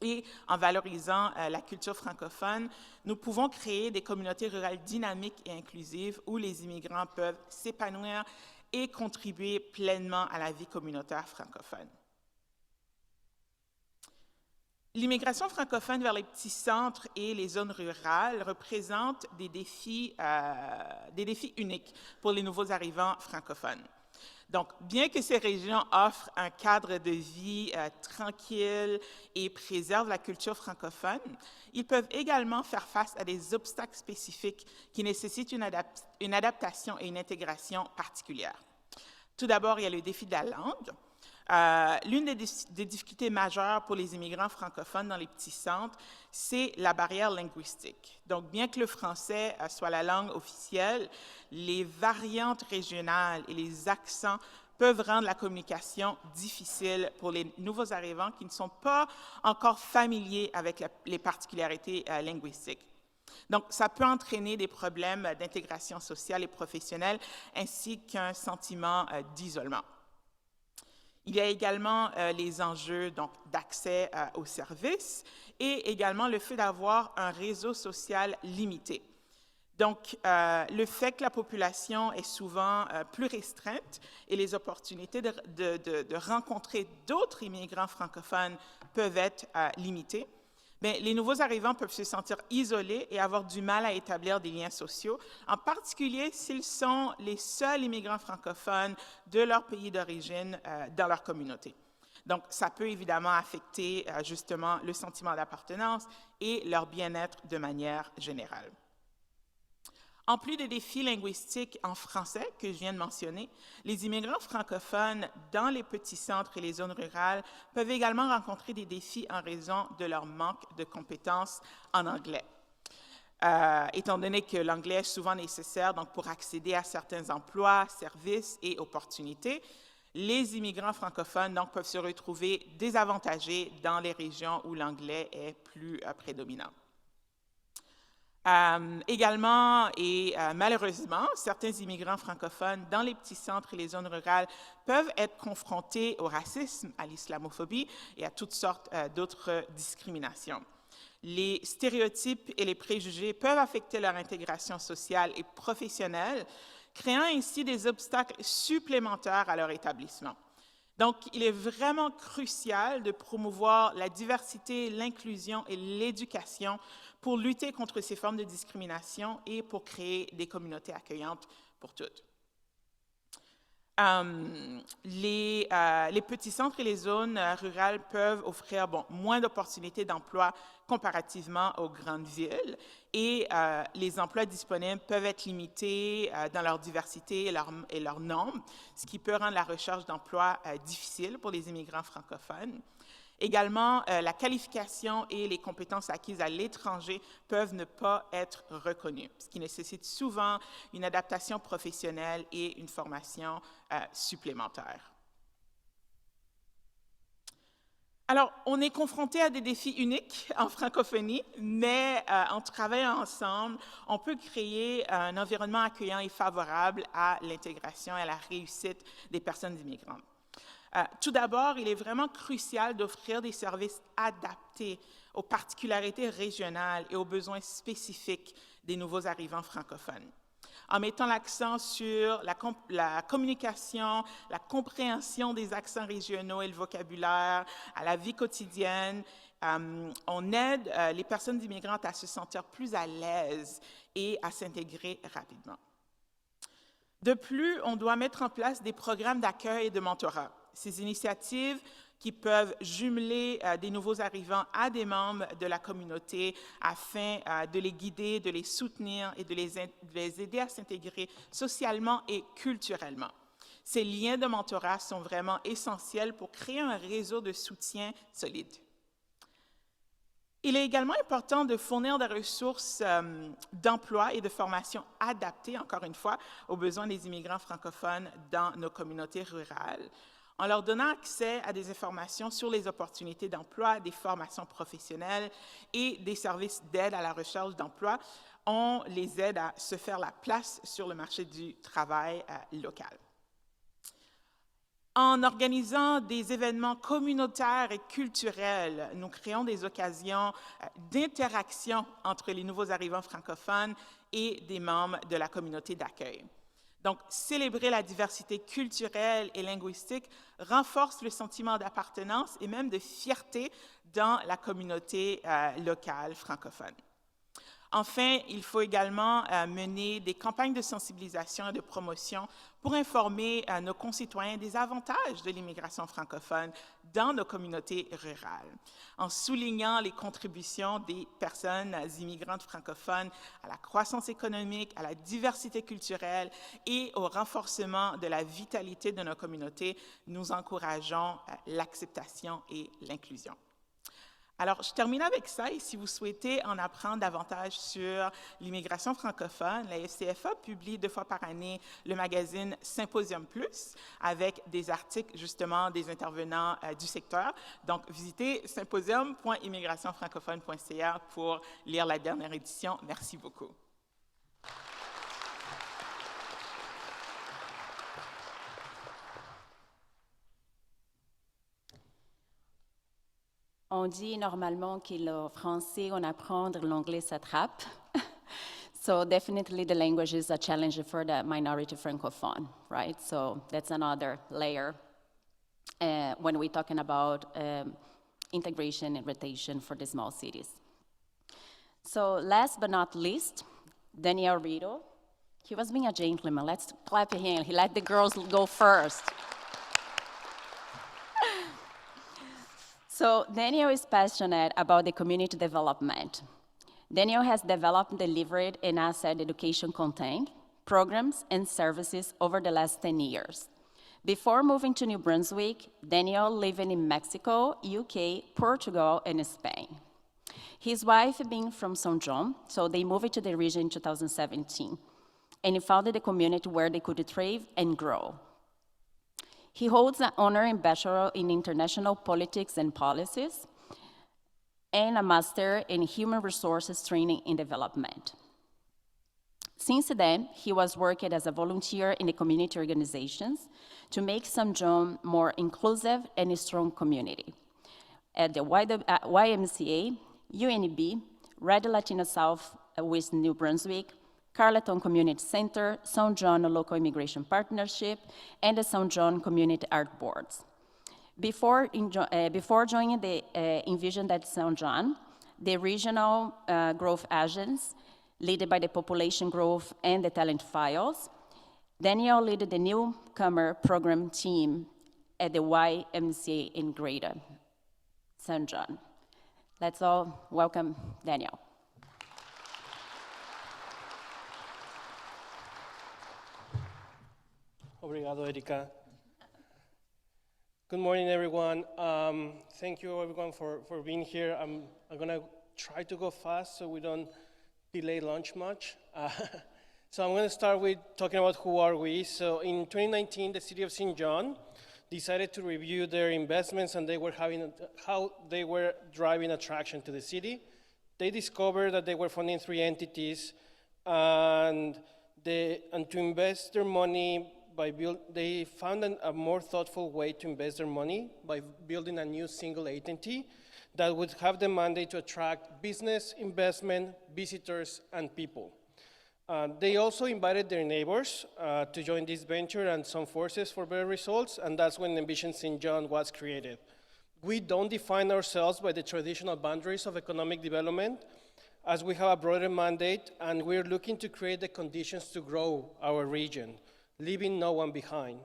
et en valorisant la culture francophone, nous pouvons créer des communautés rurales dynamiques et inclusives où les immigrants peuvent s'épanouir et contribuer pleinement à la vie communautaire francophone. L'immigration francophone vers les petits centres et les zones rurales représente des défis uniques pour les nouveaux arrivants francophones. Donc, bien que ces régions offrent un cadre de vie tranquille et préservent la culture francophone, ils peuvent également faire face à des obstacles spécifiques qui nécessitent une adaptation et une intégration particulière. Tout d'abord, il y a le défi de la langue. L'une des difficultés majeures pour les immigrants francophones dans les petits centres, c'est la barrière linguistique. Donc, bien que le français soit la langue officielle, les variantes régionales et les accents peuvent rendre la communication difficile pour les nouveaux arrivants qui ne sont pas encore familiers avec les particularités linguistiques. Donc, ça peut entraîner des problèmes d'intégration sociale et professionnelle ainsi qu'un sentiment d'isolement. Il y a également les enjeux d'accès aux services et également le fait d'avoir un réseau social limité. Donc, le fait que la population est souvent plus restreinte et les opportunités de rencontrer d'autres immigrants francophones peuvent être limitées, bien, les nouveaux arrivants peuvent se sentir isolés et avoir du mal à établir des liens sociaux, en particulier s'ils sont les seuls immigrants francophones de leur pays d'origine dans leur communauté. Donc, ça peut évidemment affecter justement le sentiment d'appartenance et leur bien-être de manière générale. En plus des défis linguistiques en français que je viens de mentionner, les immigrants francophones dans les petits centres et les zones rurales peuvent également rencontrer des défis en raison de leur manque de compétences en anglais. Étant donné que l'anglais est souvent nécessaire pour accéder à certains emplois, services et opportunités, les immigrants francophones peuvent se retrouver désavantagés dans les régions où l'anglais est plus prédominant. Également, et malheureusement, certains immigrants francophones dans les petits centres et les zones rurales peuvent être confrontés au racisme, à l'islamophobie et à toutes sortes d'autres discriminations. Les stéréotypes et les préjugés peuvent affecter leur intégration sociale et professionnelle, créant ainsi des obstacles supplémentaires à leur établissement. Donc, il est vraiment crucial de promouvoir la diversité, l'inclusion et l'éducation pour lutter contre ces formes de discrimination et pour créer des communautés accueillantes pour toutes. Les petits centres et les zones rurales peuvent offrir moins d'opportunités d'emploi comparativement aux grandes villes et les emplois disponibles peuvent être limités dans leur diversité et leur nombre, ce qui peut rendre la recherche d'emploi difficile pour les immigrants francophones. Également, la qualification et les compétences acquises à l'étranger peuvent ne pas être reconnues, ce qui nécessite souvent une adaptation professionnelle et une formation supplémentaire. Alors, on est confronté à des défis uniques en francophonie, mais en travaillant ensemble, on peut créer un environnement accueillant et favorable à l'intégration et à la réussite des personnes immigrantes. Tout d'abord, il est vraiment crucial d'offrir des services adaptés aux particularités régionales et aux besoins spécifiques des nouveaux arrivants francophones, en mettant l'accent sur la communication, la compréhension des accents régionaux et le vocabulaire à la vie quotidienne. On aide les personnes immigrantes à se sentir plus à l'aise et à s'intégrer rapidement. De plus, on doit mettre en place des programmes d'accueil et de mentorat. Ces initiatives qui peuvent jumeler des nouveaux arrivants à des membres de la communauté afin de les guider, de les soutenir et de les aider à s'intégrer socialement et culturellement. Ces liens de mentorat sont vraiment essentiels pour créer un réseau de soutien solide. Il est également important de fournir des ressources d'emploi et de formation adaptées, encore une fois, aux besoins des immigrants francophones dans nos communautés rurales, en leur donnant accès à des informations sur les opportunités d'emploi, des formations professionnelles et des services d'aide à la recherche d'emploi. On les aide à se faire la place sur le marché du travail local. En organisant des événements communautaires et culturels, nous créons des occasions d'interaction entre les nouveaux arrivants francophones et des membres de la communauté d'accueil. Donc, célébrer la diversité culturelle et linguistique renforce le sentiment d'appartenance et même de fierté dans la communauté locale francophone. Enfin, il faut également mener des campagnes de sensibilisation et de promotion pour informer nos concitoyens des avantages de l'immigration francophone dans nos communautés rurales, en soulignant les contributions des personnes immigrantes francophones à la croissance économique, à la diversité culturelle et au renforcement de la vitalité de nos communautés. Nous encourageons l'acceptation et l'inclusion. Alors, je termine avec ça, et si vous souhaitez en apprendre davantage sur l'immigration francophone, la FCFA publie 2 fois par année le magazine Symposium Plus, avec des articles, justement, des intervenants du secteur. Donc, visitez symposium.immigrationfrancophone.ca pour lire la dernière édition. Merci beaucoup. On dit normalement que le français, on apprend, l'anglais s'attrape. So definitely the language is a challenge for the minority francophone, right? So that's another layer when we're talking about integration and rotation for the small cities. So last but not least, Rito. He was being a gentleman. Let's clap him. He let the girls go first. So Daniel is passionate about the community development. Daniel has developed and delivered an asset education content, programs, and services over the last 10 years. Before moving to New Brunswick, Daniel lived in Mexico, UK, Portugal, and Spain. His wife being from São João, so they moved to the region in 2017, and he founded a community where they could thrive and grow. He holds an honor and bachelor in international politics and policies, and a master in human resources training and development. Since then, he was working as a volunteer in the community organizations to make São João more inclusive and a strong community. At the YMCA, UNB, Red Latino South with New Brunswick, Charlottetown Community Center, São João Local Immigration Partnership, and the São João Community Art Boards. Before joining the Envision at São João, the regional growth agents, led by the population growth and the talent files, Daniel led the newcomer program team at the YMCA in Greater São João. Let's all welcome Daniel. Obrigado, Erika. Good morning, everyone. Thank you, everyone, for being here. I'm going to try to go fast so we don't delay lunch much. So I'm going to start with talking about who are we. So in 2019, the city of St. John decided to review their investments and how they were driving attraction to the city. They discovered that they were funding 3 entities, and to invest their money they found a more thoughtful way to invest their money by building a new single entity that would have the mandate to attract business, investment, visitors, and people. They also invited their neighbors to join this venture and some forces for better results, and that's when Envision St. John was created. We don't define ourselves by the traditional boundaries of economic development, as we have a broader mandate, and we're looking to create the conditions to grow our region, leaving no one behind.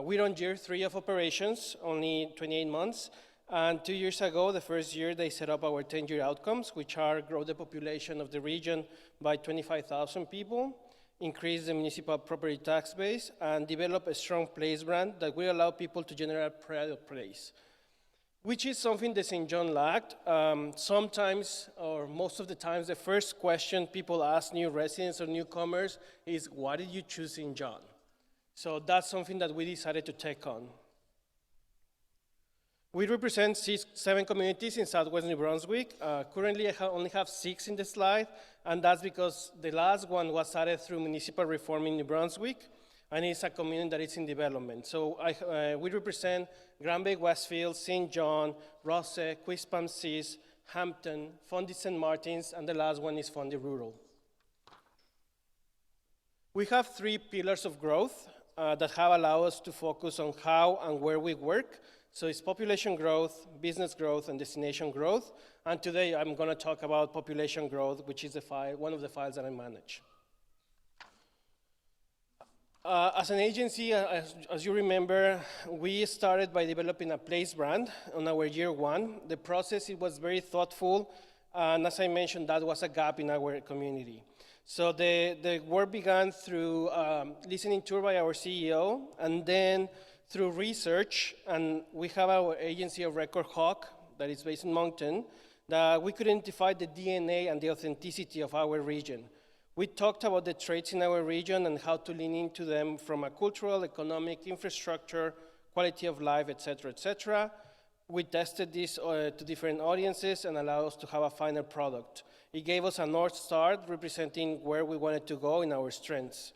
We're on year 3 of operations, only 28 months, and 2 years ago, the first year, they set up our 10-year outcomes, which are grow the population of the region by 25,000 people, increase the municipal property tax base, and develop a strong place brand that will allow people to generate pride of place, which is something that St. John lacked. Sometimes, or most of the times, the first question people ask new residents or newcomers is, why did you choose St. John? So that's something that we decided to take on. We represent 7 communities in Southwest New Brunswick. Currently, I only have 6 in the slide, and that's because the last one was added through municipal reform in New Brunswick, and it's a community that is in development. So we represent Granby, Westfield, St. John, Rosse, Quispam-Cis, Hampton, Fundy St. Martins, and the last one is Fundy Rural. We have 3 pillars of growth that have allowed us to focus on how and where we work. So it's population growth, business growth, and destination growth. And today I'm going to talk about population growth, which is one of the files that I manage. As an agency, as you remember, we started by developing a place brand on our year 1. The process, it was very thoughtful, and as I mentioned, that was a gap in our community. So the work began through listening tour by our CEO, and then through research, and we have our agency of record, Hawk, that is based in Moncton, that we could identify the DNA and the authenticity of our region. We talked about the traits in our region and how to lean into them from a cultural, economic, infrastructure, quality of life, et cetera, et cetera. We tested this to different audiences and allowed us to have a final product. It gave us a North Star representing where we wanted to go in our strengths.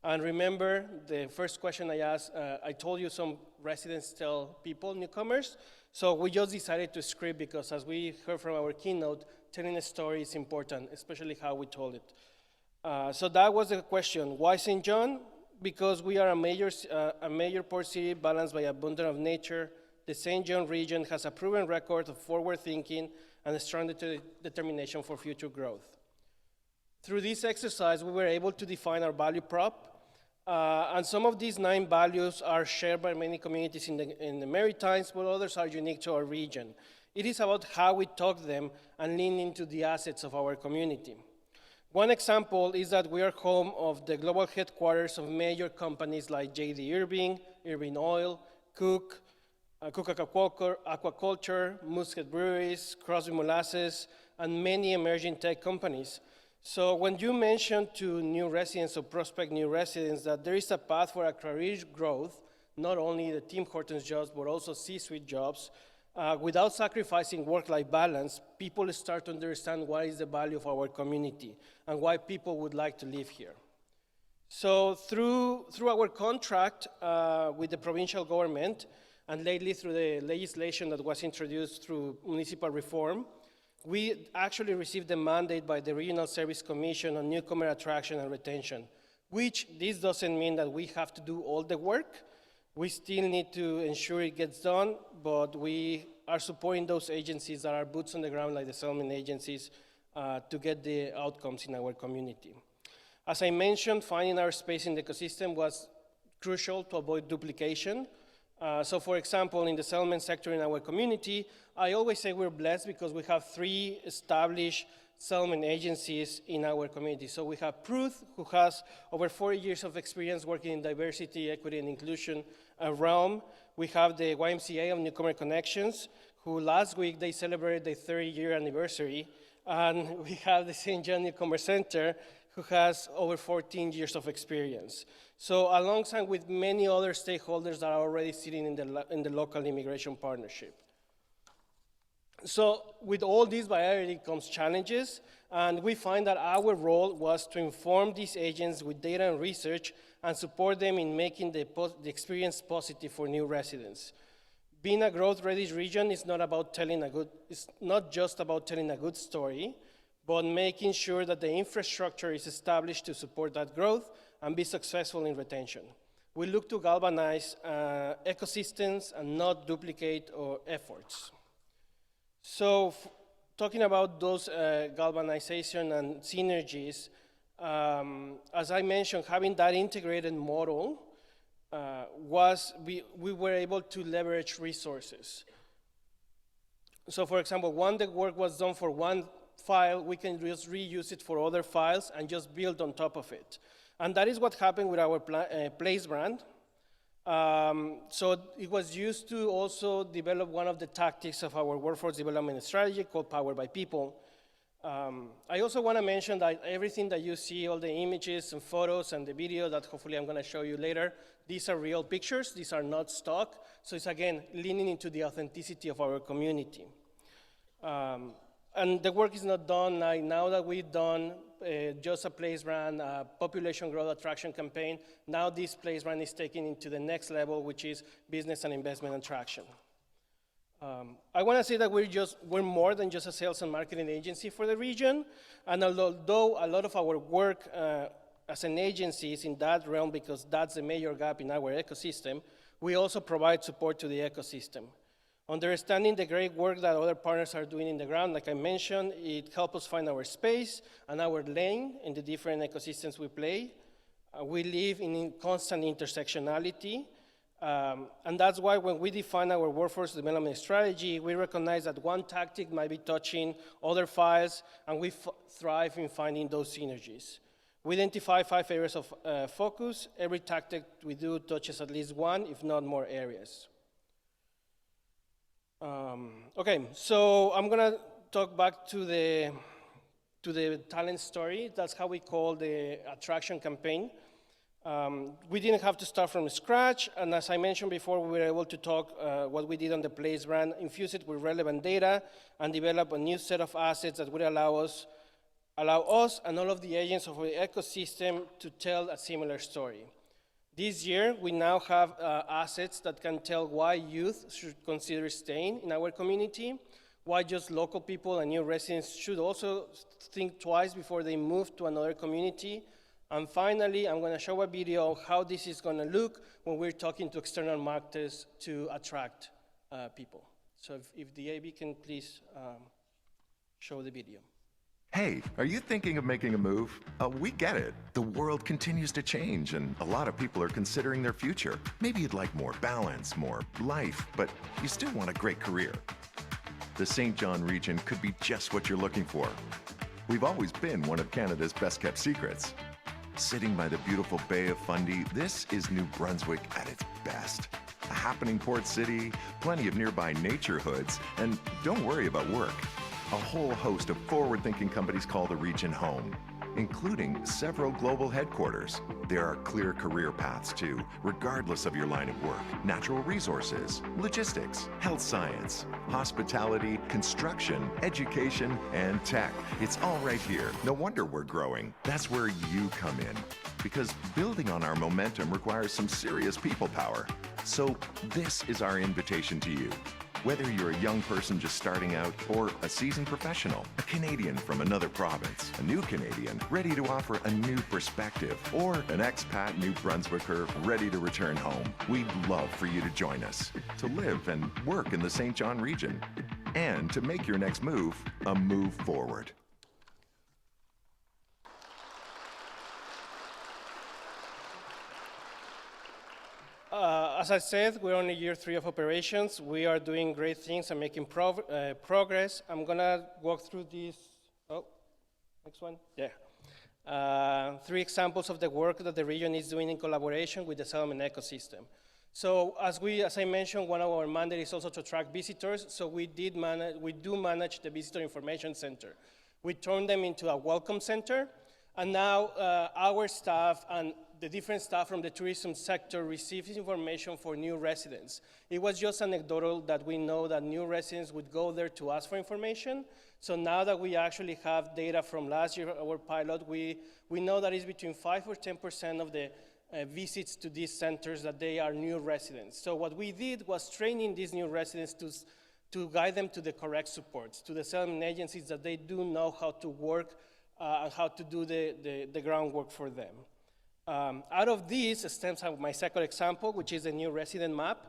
And remember, the first question I asked, I told you some residents tell people, newcomers, so we just decided to script because as we heard from our keynote, telling a story is important, especially how we told it. So that was the question. Why St. John? Because we are a major port city balanced by abundance of nature. The St. John region has a proven record of forward thinking and a strong determination for future growth. Through this exercise, we were able to define our value prop. And some of these 9 values are shared by many communities in the Maritimes, but others are unique to our region. It is about how we talk them and lean into the assets of our community. One example is that we are home of the global headquarters of major companies like J.D. Irving, Irving Oil, Cook Aquaculture, Muscat Breweries, Crosby Molasses, and many emerging tech companies. So when you mention to new residents or prospect new residents that there is a path for a career growth, not only the Tim Hortons jobs, but also C-suite jobs, without sacrificing work-life balance, people start to understand what is the value of our community and why people would like to live here. So through our contract with the provincial government, and lately through the legislation that was introduced through municipal reform, we actually received the mandate by the Regional Service Commission on newcomer attraction and retention, which this doesn't mean that we have to do all the work. We still need to ensure it gets done, but we are supporting those agencies that are boots on the ground, like the settlement agencies, to get the outcomes in our community. As I mentioned, finding our space in the ecosystem was crucial to avoid duplication. So for example, in the settlement sector in our community, I always say we're blessed because we have 3 established settlement agencies in our community. So we have Pruth, who has over 40 years of experience working in diversity, equity, and inclusion realm. We have the YMCA of Newcomer Connections, who last week they celebrated their 30-year anniversary. And we have the St. John Newcomer Center, who has over 14 years of experience. So alongside with many other stakeholders that are already sitting in the local immigration partnership. So with all this variety comes challenges, and we find that our role was to inform these agents with data and research and support them in making the experience positive for new residents. Being a growth-ready region is not it's not just about telling a good story, but making sure that the infrastructure is established to support that growth and be successful in retention. We look to galvanize ecosystems and not duplicate our efforts. So talking about those galvanization and synergies, as I mentioned, having that integrated model we were able to leverage resources. So for example, when the work was done for one file, we can just reuse it for other files and just build on top of it. And that is what happened with our place brand. So it was used to also develop one of the tactics of our workforce development strategy called Powered by People. I also want to mention that everything that you see, all the images and photos and the video that hopefully I'm going to show you later, these are real pictures, these are not stock. So it's again, leaning into the authenticity of our community. And the work is not done now that we've done just a place brand, population growth attraction campaign. Now this place brand is taken into the next level, which is business and investment attraction. I want to say that we're more than just a sales and marketing agency for the region. And although a lot of our work as an agency is in that realm because that's the major gap in our ecosystem, we also provide support to the ecosystem. Understanding the great work that other partners are doing in the ground, like I mentioned, it helps us find our space and our lane in the different ecosystems we play. We live in constant intersectionality, and that's why when we define our workforce development strategy, we recognize that one tactic might be touching other files, and we thrive in finding those synergies. We identify 5 areas of focus. Every tactic we do touches at least one, if not more areas. Okay, so I'm gonna talk back to the talent story. That's how we call the attraction campaign. We didn't have to start from scratch, and as I mentioned before, we were able to talk what we did on the place brand, infuse it with relevant data, and develop a new set of assets that would allow us and all of the agents of the ecosystem to tell a similar story. This year, we now have assets that can tell why youth should consider staying in our community, why just local people and new residents should also think twice before they move to another community. And finally, I'm going to show a video of how this is going to look when we're talking to external marketers to attract people. So if the AB can please show the video. Hey, are you thinking of making a move? We get it. The world continues to change, and a lot of people are considering their future. Maybe you'd like more balance, more life, but you still want a great career. The St. John region could be just what you're looking for. We've always been one of Canada's best-kept secrets. Sitting by the beautiful Bay of Fundy, this is New Brunswick at its best. A happening port city, plenty of nearby nature hoods, and don't worry about work. A whole host of forward-thinking companies call the region home, including several global headquarters. There are clear career paths too, regardless of your line of work. Natural resources, logistics, health science, hospitality, construction, education, and tech. It's all right here. No wonder we're growing. That's where you come in, because building on our momentum requires some serious people power. So this is our invitation to you. Whether you're a young person just starting out or a seasoned professional, a Canadian from another province, a new Canadian ready to offer a new perspective, or an expat New Brunswicker ready to return home, we'd love for you to join us, to live and work in the St. John region, and to make your next move a move forward. As I said, we're on year 3 of operations. We are doing great things and making progress. I'm gonna walk through these. Oh, next one. Yeah. 3 examples of the work that the region is doing in collaboration with the settlement ecosystem. So as I mentioned, one of our mandates is also to attract visitors. So we do manage the Visitor Information Center. We turn them into a welcome center. And now our staff and the different staff from the tourism sector receives information for new residents. It was just anecdotal that we know that new residents would go there to ask for information. So now that we actually have data from last year, our pilot, we know that it's between 5 or 10% of the visits to these centers that they are new residents. So what we did was training these new residents to guide them to the correct supports, to the settlement agencies that they do know how to work and how to do the groundwork for them. Out of these stems out my second example, which is a new resident map,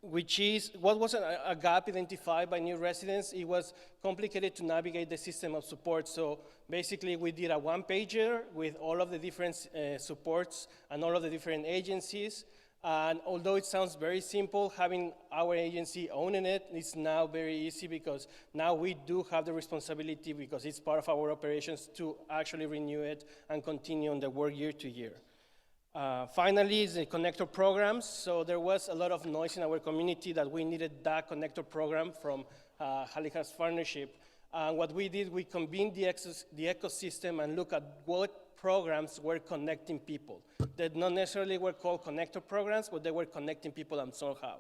which is what was a gap identified by new residents. It was complicated to navigate the system of support. So basically, we did a one-pager with all of the different supports and all of the different agencies. And although it sounds very simple, having our agency owning it is now very easy because now we do have the responsibility, because it's part of our operations, to actually renew it and continue on the work year to year. Finally is the connector programs. So there was a lot of noise in our community that we needed that connector program from Halifax Partnership. And what we did, we convened the ecosystem and looked at what programs were connecting people. That not necessarily were called connector programs, but they were connecting people somehow.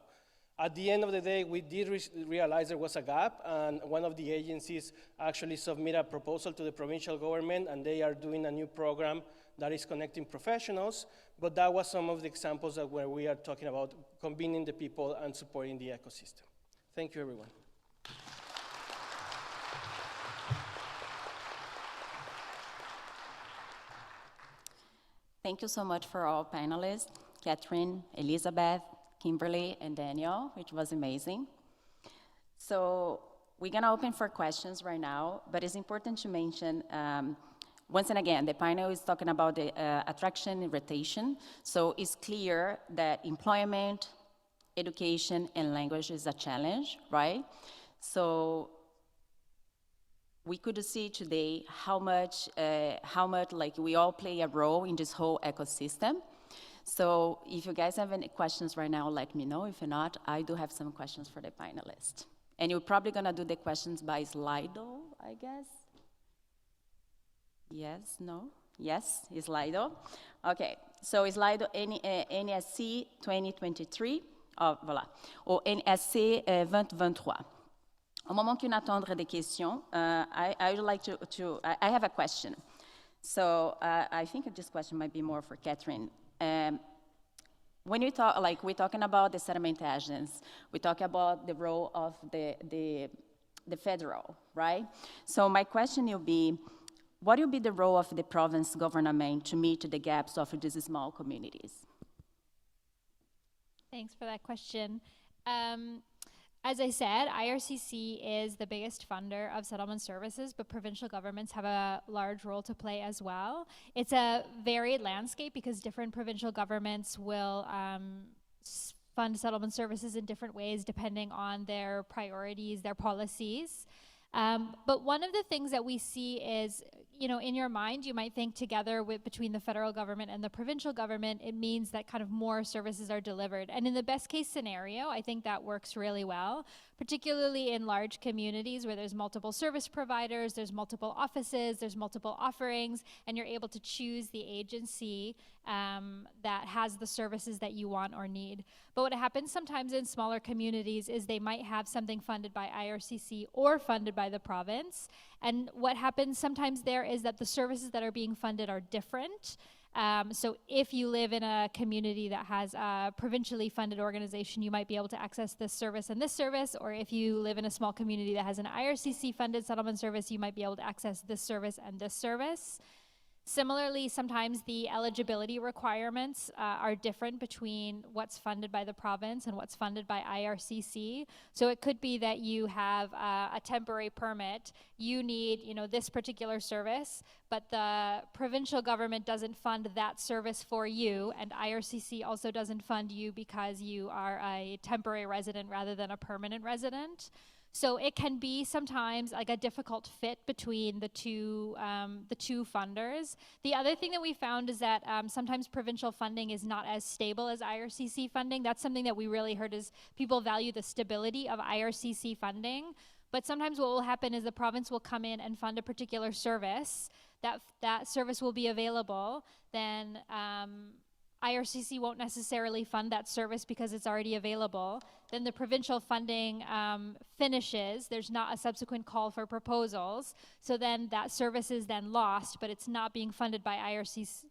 At the end of the day, we did realize there was a gap, and one of the agencies actually submitted a proposal to the provincial government, and they are doing a new program that is connecting professionals, but that was some of the examples of where we are talking about convening the people and supporting the ecosystem. Thank you, everyone. Thank you so much for all panelists, Kathryn, Elizabeth, Kimberley, and Daniel, which was amazing. So we're gonna open for questions right now, but it's important to mention, once and again, the panel is talking about the attraction and retention. So it's clear that employment, education, and language is a challenge, right? So we could see today how much like we all play a role in this whole ecosystem. So if you guys have any questions right now, let me know. If not, I do have some questions for the panelists. And you're probably gonna do the questions by Slido, I guess. Yes, no? Yes, Slido. Okay, so Slido NSC 2023, voilà, ou NSC 2023. Au moment qu'on attendra des questions, I would like I have a question. So I think this question might be more for Kathryn. When you talk, like we're talking about the settlement agents, we talk about the role of the federal, right? So my question will be, what will be the role of the province government to meet the gaps of these small communities? Thanks for that question. As I said, IRCC is the biggest funder of settlement services, but provincial governments have a large role to play as well. It's a varied landscape because different provincial governments will fund settlement services in different ways depending on their priorities, their policies. But one of the things that we see is, in your mind, you might think together between the federal government and the provincial government, it means that kind of more services are delivered. And in the best case scenario, I think that works really well, particularly in large communities where there's multiple service providers, there's multiple offices, there's multiple offerings, and you're able to choose the agency that has the services that you want or need. But what happens sometimes in smaller communities is they might have something funded by IRCC or funded by the province. And what happens sometimes there is that the services that are being funded are different. So if you live in a community that has a provincially funded organization, you might be able to access this service and this service, or if you live in a small community that has an IRCC funded settlement service, you might be able to access this service and this service. Similarly, sometimes the eligibility requirements are different between what's funded by the province and what's funded by IRCC. So it could be that you have a temporary permit, you need this particular service, but the provincial government doesn't fund that service for you, and IRCC also doesn't fund you because you are a temporary resident rather than a permanent resident. So it can be sometimes like a difficult fit between the two funders. The other thing that we found is that sometimes provincial funding is not as stable as IRCC funding. That's something that we really heard is people value the stability of IRCC funding. But sometimes what will happen is the province will come in and fund a particular service. That service will be available. Then IRCC won't necessarily fund that service because it's already available. Then the provincial funding finishes. There's not a subsequent call for proposals. So then that service is then lost, but it's not being funded by IRCC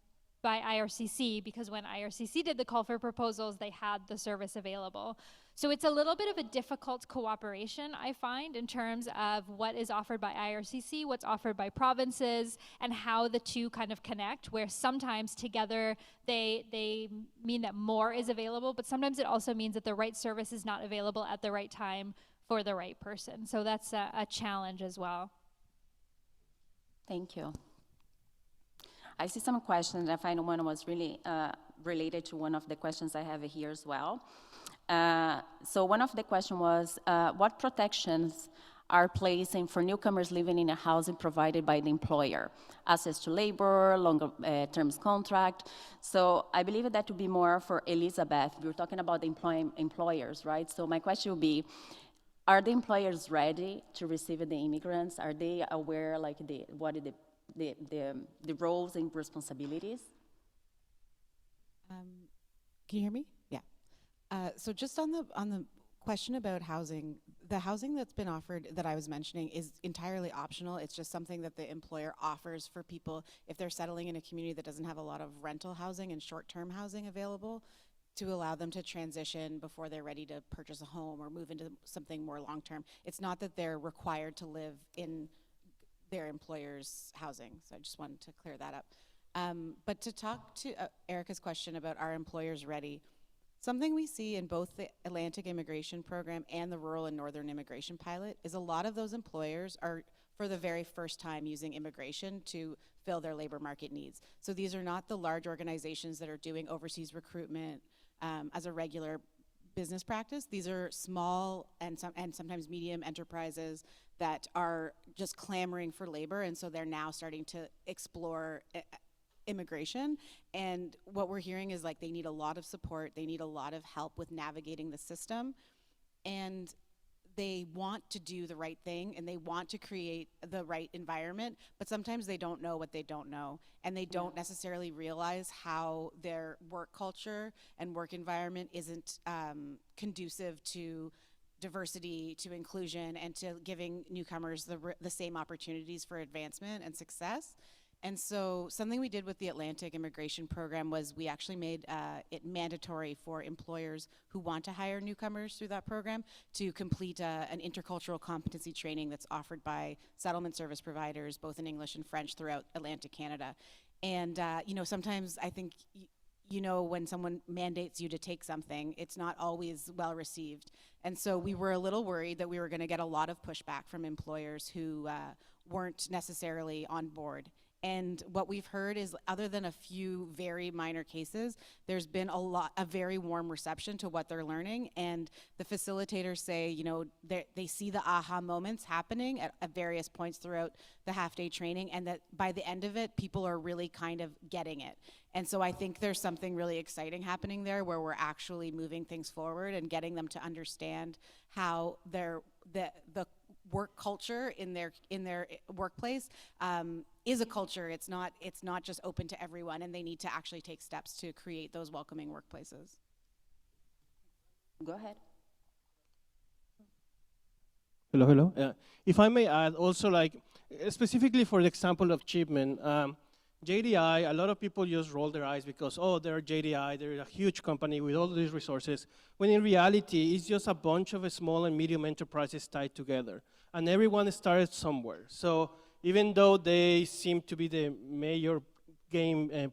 because when IRCC did the call for proposals, they had the service available. So it's a little bit of a difficult cooperation, I find, in terms of what is offered by IRCC, what's offered by provinces, and how the two kind of connect, where sometimes together they mean that more is available, but sometimes it also means that the right service is not available at the right time for the right person. So that's a challenge as well. Thank you. I see some questions. I find one was really related to one of the questions I have here as well. So one of the questions was, what protections are placing for newcomers living in a housing provided by the employer? Access to labor, longer terms contract. So I believe that would be more for Elizabeth. We were talking about the employers, right? So my question would be, are the employers ready to receive the immigrants? Are they aware, like, what are the roles and responsibilities? Can you hear me? Yeah. So just on the question about housing, the housing that's been offered that I was mentioning is entirely optional. It's just something that the employer offers for people if they're settling in a community that doesn't have a lot of rental housing and short-term housing available, to allow them to transition before they're ready to purchase a home or move into something more long-term. It's not that they're required to live in their employer's housing. So I just wanted to clear that up. But to talk to Erica's question about are employers ready, something we see in both the Atlantic Immigration Program and the Rural and Northern Immigration Pilot is a lot of those employers are for the very first time using immigration to fill their labor market needs. So these are not the large organizations that are doing overseas recruitment as a regular business practice. These are small and sometimes medium enterprises that are just clamoring for labor, and so they're now starting to explore immigration. And what we're hearing is like they need a lot of support, they need a lot of help with navigating the system, and they want to do the right thing and they want to create the right environment, but sometimes they don't know what they don't know, and they don't necessarily realize how their work culture and work environment isn't conducive to diversity, to inclusion, and to giving newcomers the same opportunities for advancement and success. And so something we did with the Atlantic Immigration Program was we actually made it mandatory for employers who want to hire newcomers through that program to complete an intercultural competency training that's offered by settlement service providers, both in English and French, throughout Atlantic Canada. And you know, sometimes I think you know, when someone mandates you to take something, it's not always well received. And so we were a little worried that we were going to get a lot of pushback from employers who weren't necessarily on board. And what we've heard is, other than a few very minor cases, there's been a very warm reception to what they're learning. And the facilitators say, you know, they see the aha moments happening at various points throughout the half-day training, and that by the end of it, people are really kind of getting it. And so I think there's something really exciting happening there, where we're actually moving things forward and getting them to understand how the work culture in their workplace is a culture. It's not just open to everyone, and they need to actually take steps to create those welcoming workplaces. Go ahead. Hello. If I may add, also, like, specifically for the example of Chipman, JDI, a lot of people just roll their eyes because, oh, they're JDI, they're a huge company with all these resources, when in reality, it's just a bunch of small and medium enterprises tied together. And everyone started somewhere. So even though they seem to be the major game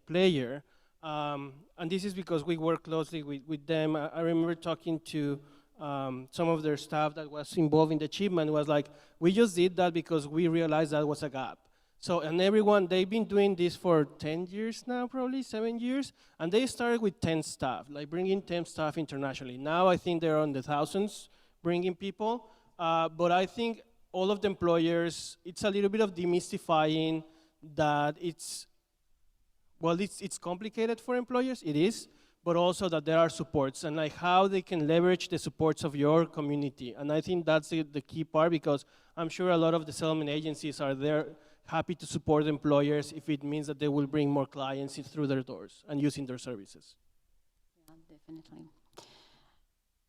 player, and this is because we work closely with them. I remember talking to some of their staff that was involved in the achievement. Was like, we just did that because we realized that was a gap. So, and everyone, they've been doing this for 10 years now, probably 7 years, and they started with 10 staff, like bringing 10 staff internationally. Now I think they're on the thousands bringing people, but I think all of the employers, it's a little bit of demystifying that it's complicated for employers, it is, but also that there are supports and like how they can leverage the supports of your community. And I think that's the key part, because I'm sure a lot of the settlement agencies are there happy to support employers if it means that they will bring more clients in through their doors and using their services. Yeah, definitely.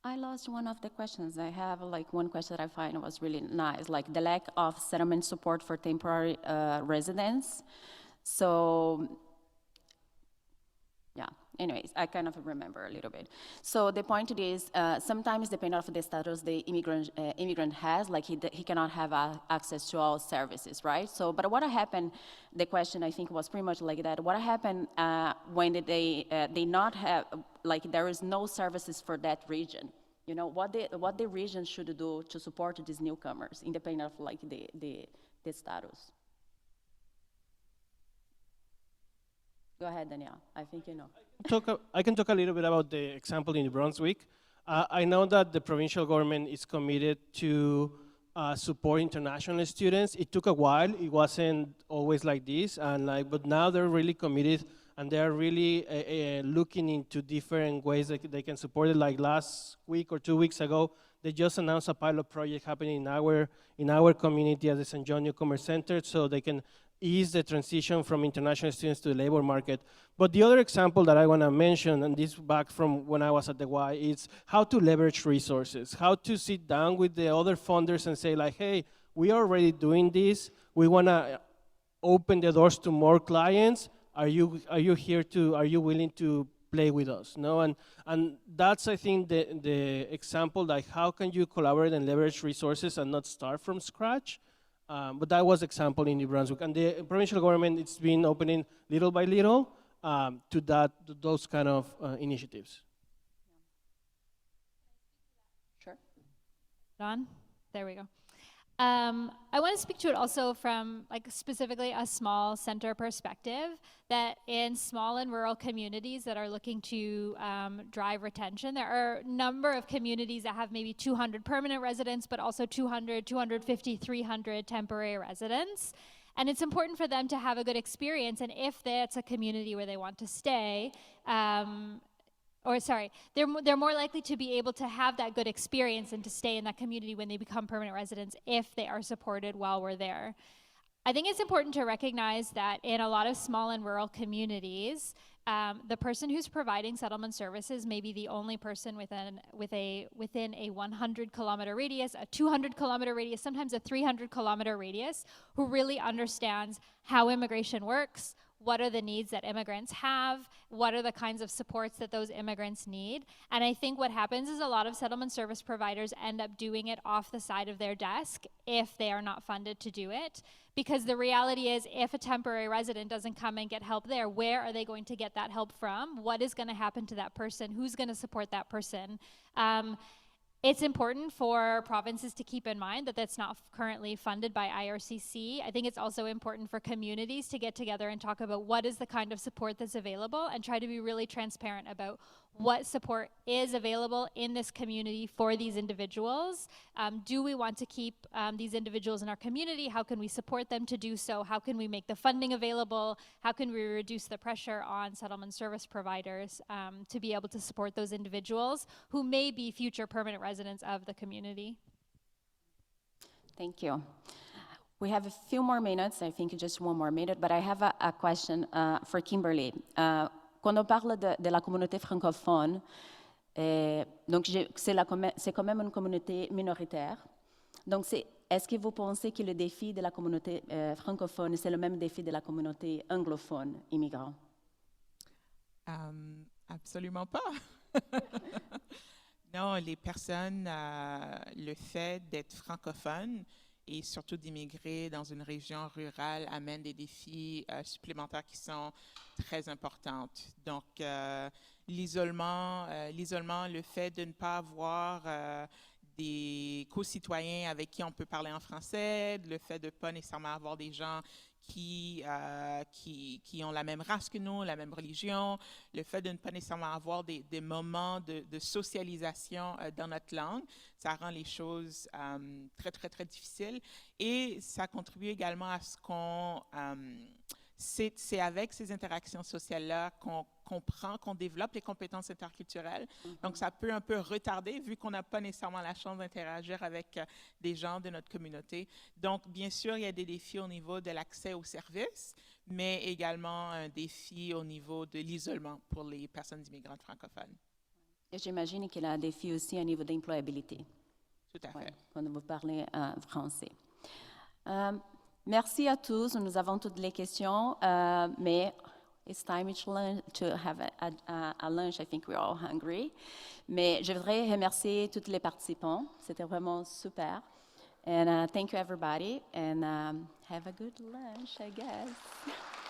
I lost one of the questions. I have like one question that I find was really nice, like the lack of settlement support for temporary residents. So, yeah, anyways, I kind of remember a little bit. So the point is, sometimes depending on the status the immigrant has, like he cannot have access to all services, right? So, but what happened, the question I think was pretty much like that. What happened when they not have, like there is no services for that region? You know, what the region should do to support these newcomers, independent of like the status. Go ahead, Danielle. I think you know. I can talk a little bit about the example in New Brunswick. I know that the provincial government is committed to support international students. It took a while. It wasn't always like this, and but now they're really committed, and they're really looking into different ways that they can support it. Like last week or 2 weeks ago, they just announced a pilot project happening in our community at the St. John Newcomer Center, so they can ease the transition from international students to the labor market. But the other example that I want to mention, and this back from when I was at the Y, is how to leverage resources, how to sit down with the other funders and say like, hey, we are already doing this. We want to open the doors to more clients. Are you willing to play with us? No, and that's, I think, the example, like how can you collaborate and leverage resources and not start from scratch? But that was example in New Brunswick, and the provincial government, it's been opening little by little to those kind of initiatives. Sure. Don, there we go. I want to speak to it also from like specifically a small center perspective, that in small and rural communities that are looking to drive retention, there are a number of communities that have maybe 200 permanent residents, but also 200, 250, 300 temporary residents. And it's important for them to have a good experience, and if that's a community where they want to stay, they're more likely to be able to have that good experience and to stay in that community when they become permanent residents if they are supported while we're there. I think it's important to recognize that in a lot of small and rural communities, the person who's providing settlement services may be the only person within a 100-kilometer radius, a 200-kilometer radius, sometimes a 300-kilometer radius, who really understands how immigration works, what are the needs that immigrants have, what are the kinds of supports that those immigrants need. And I think what happens is a lot of settlement service providers end up doing it off the side of their desk if they are not funded to do it. Because the reality is, if a temporary resident doesn't come and get help there, where are they going to get that help from? What is going to happen to that person? Who's going to support that person? It's important for provinces to keep in mind that that's not currently funded by IRCC. I think it's also important for communities to get together and talk about what is the kind of support that's available and try to be really transparent about what support is available in this community for these individuals. Do we want to keep these individuals in our community? How can we support them to do so? How can we make the funding available? How can we reduce the pressure on settlement service providers to be able to support those individuals who may be future permanent residents of the community? Thank you. We have a few more minutes, I think just one more minute, but I have a question for Kimberley. Quand on parle de la communauté francophone, donc c'est quand même une communauté minoritaire. Donc est-ce que vous pensez que le défi de la communauté francophone, c'est le même défi de la communauté anglophone immigrant? Absolument pas. Non, les personnes, le fait d'être francophone et surtout d'immigrer dans une région rurale amène des défis supplémentaires qui sont très importants. Donc, l'isolement, le fait de ne pas avoir des co-citoyens avec qui on peut parler en français, le fait de ne pas nécessairement avoir des gens qui ont la même race que nous, la même religion, le fait de ne pas nécessairement avoir des moments de socialisation dans notre langue, ça rend les choses très, très, très difficiles. Et ça contribue également à ce qu'on c'est avec ces interactions sociales-là qu'on comprend, qu'on développe les compétences interculturelles. Donc, ça peut un peu retarder, vu qu'on n'a pas nécessairement la chance d'interagir avec des gens de notre communauté. Donc, bien sûr, il y a des défis au niveau de l'accès aux services, mais également un défi au niveau de l'isolement pour les personnes immigrantes francophones. Et j'imagine qu'il y a un défi aussi au niveau d'employabilité. Tout à fait. Quand vous parlez français. Merci à tous. Nous avons toutes les questions, mais it's time to have a lunch. I think we're all hungry. Mais je voudrais remercier tous les participants. C'était vraiment super. And thank you, everybody. And have a good lunch, I guess.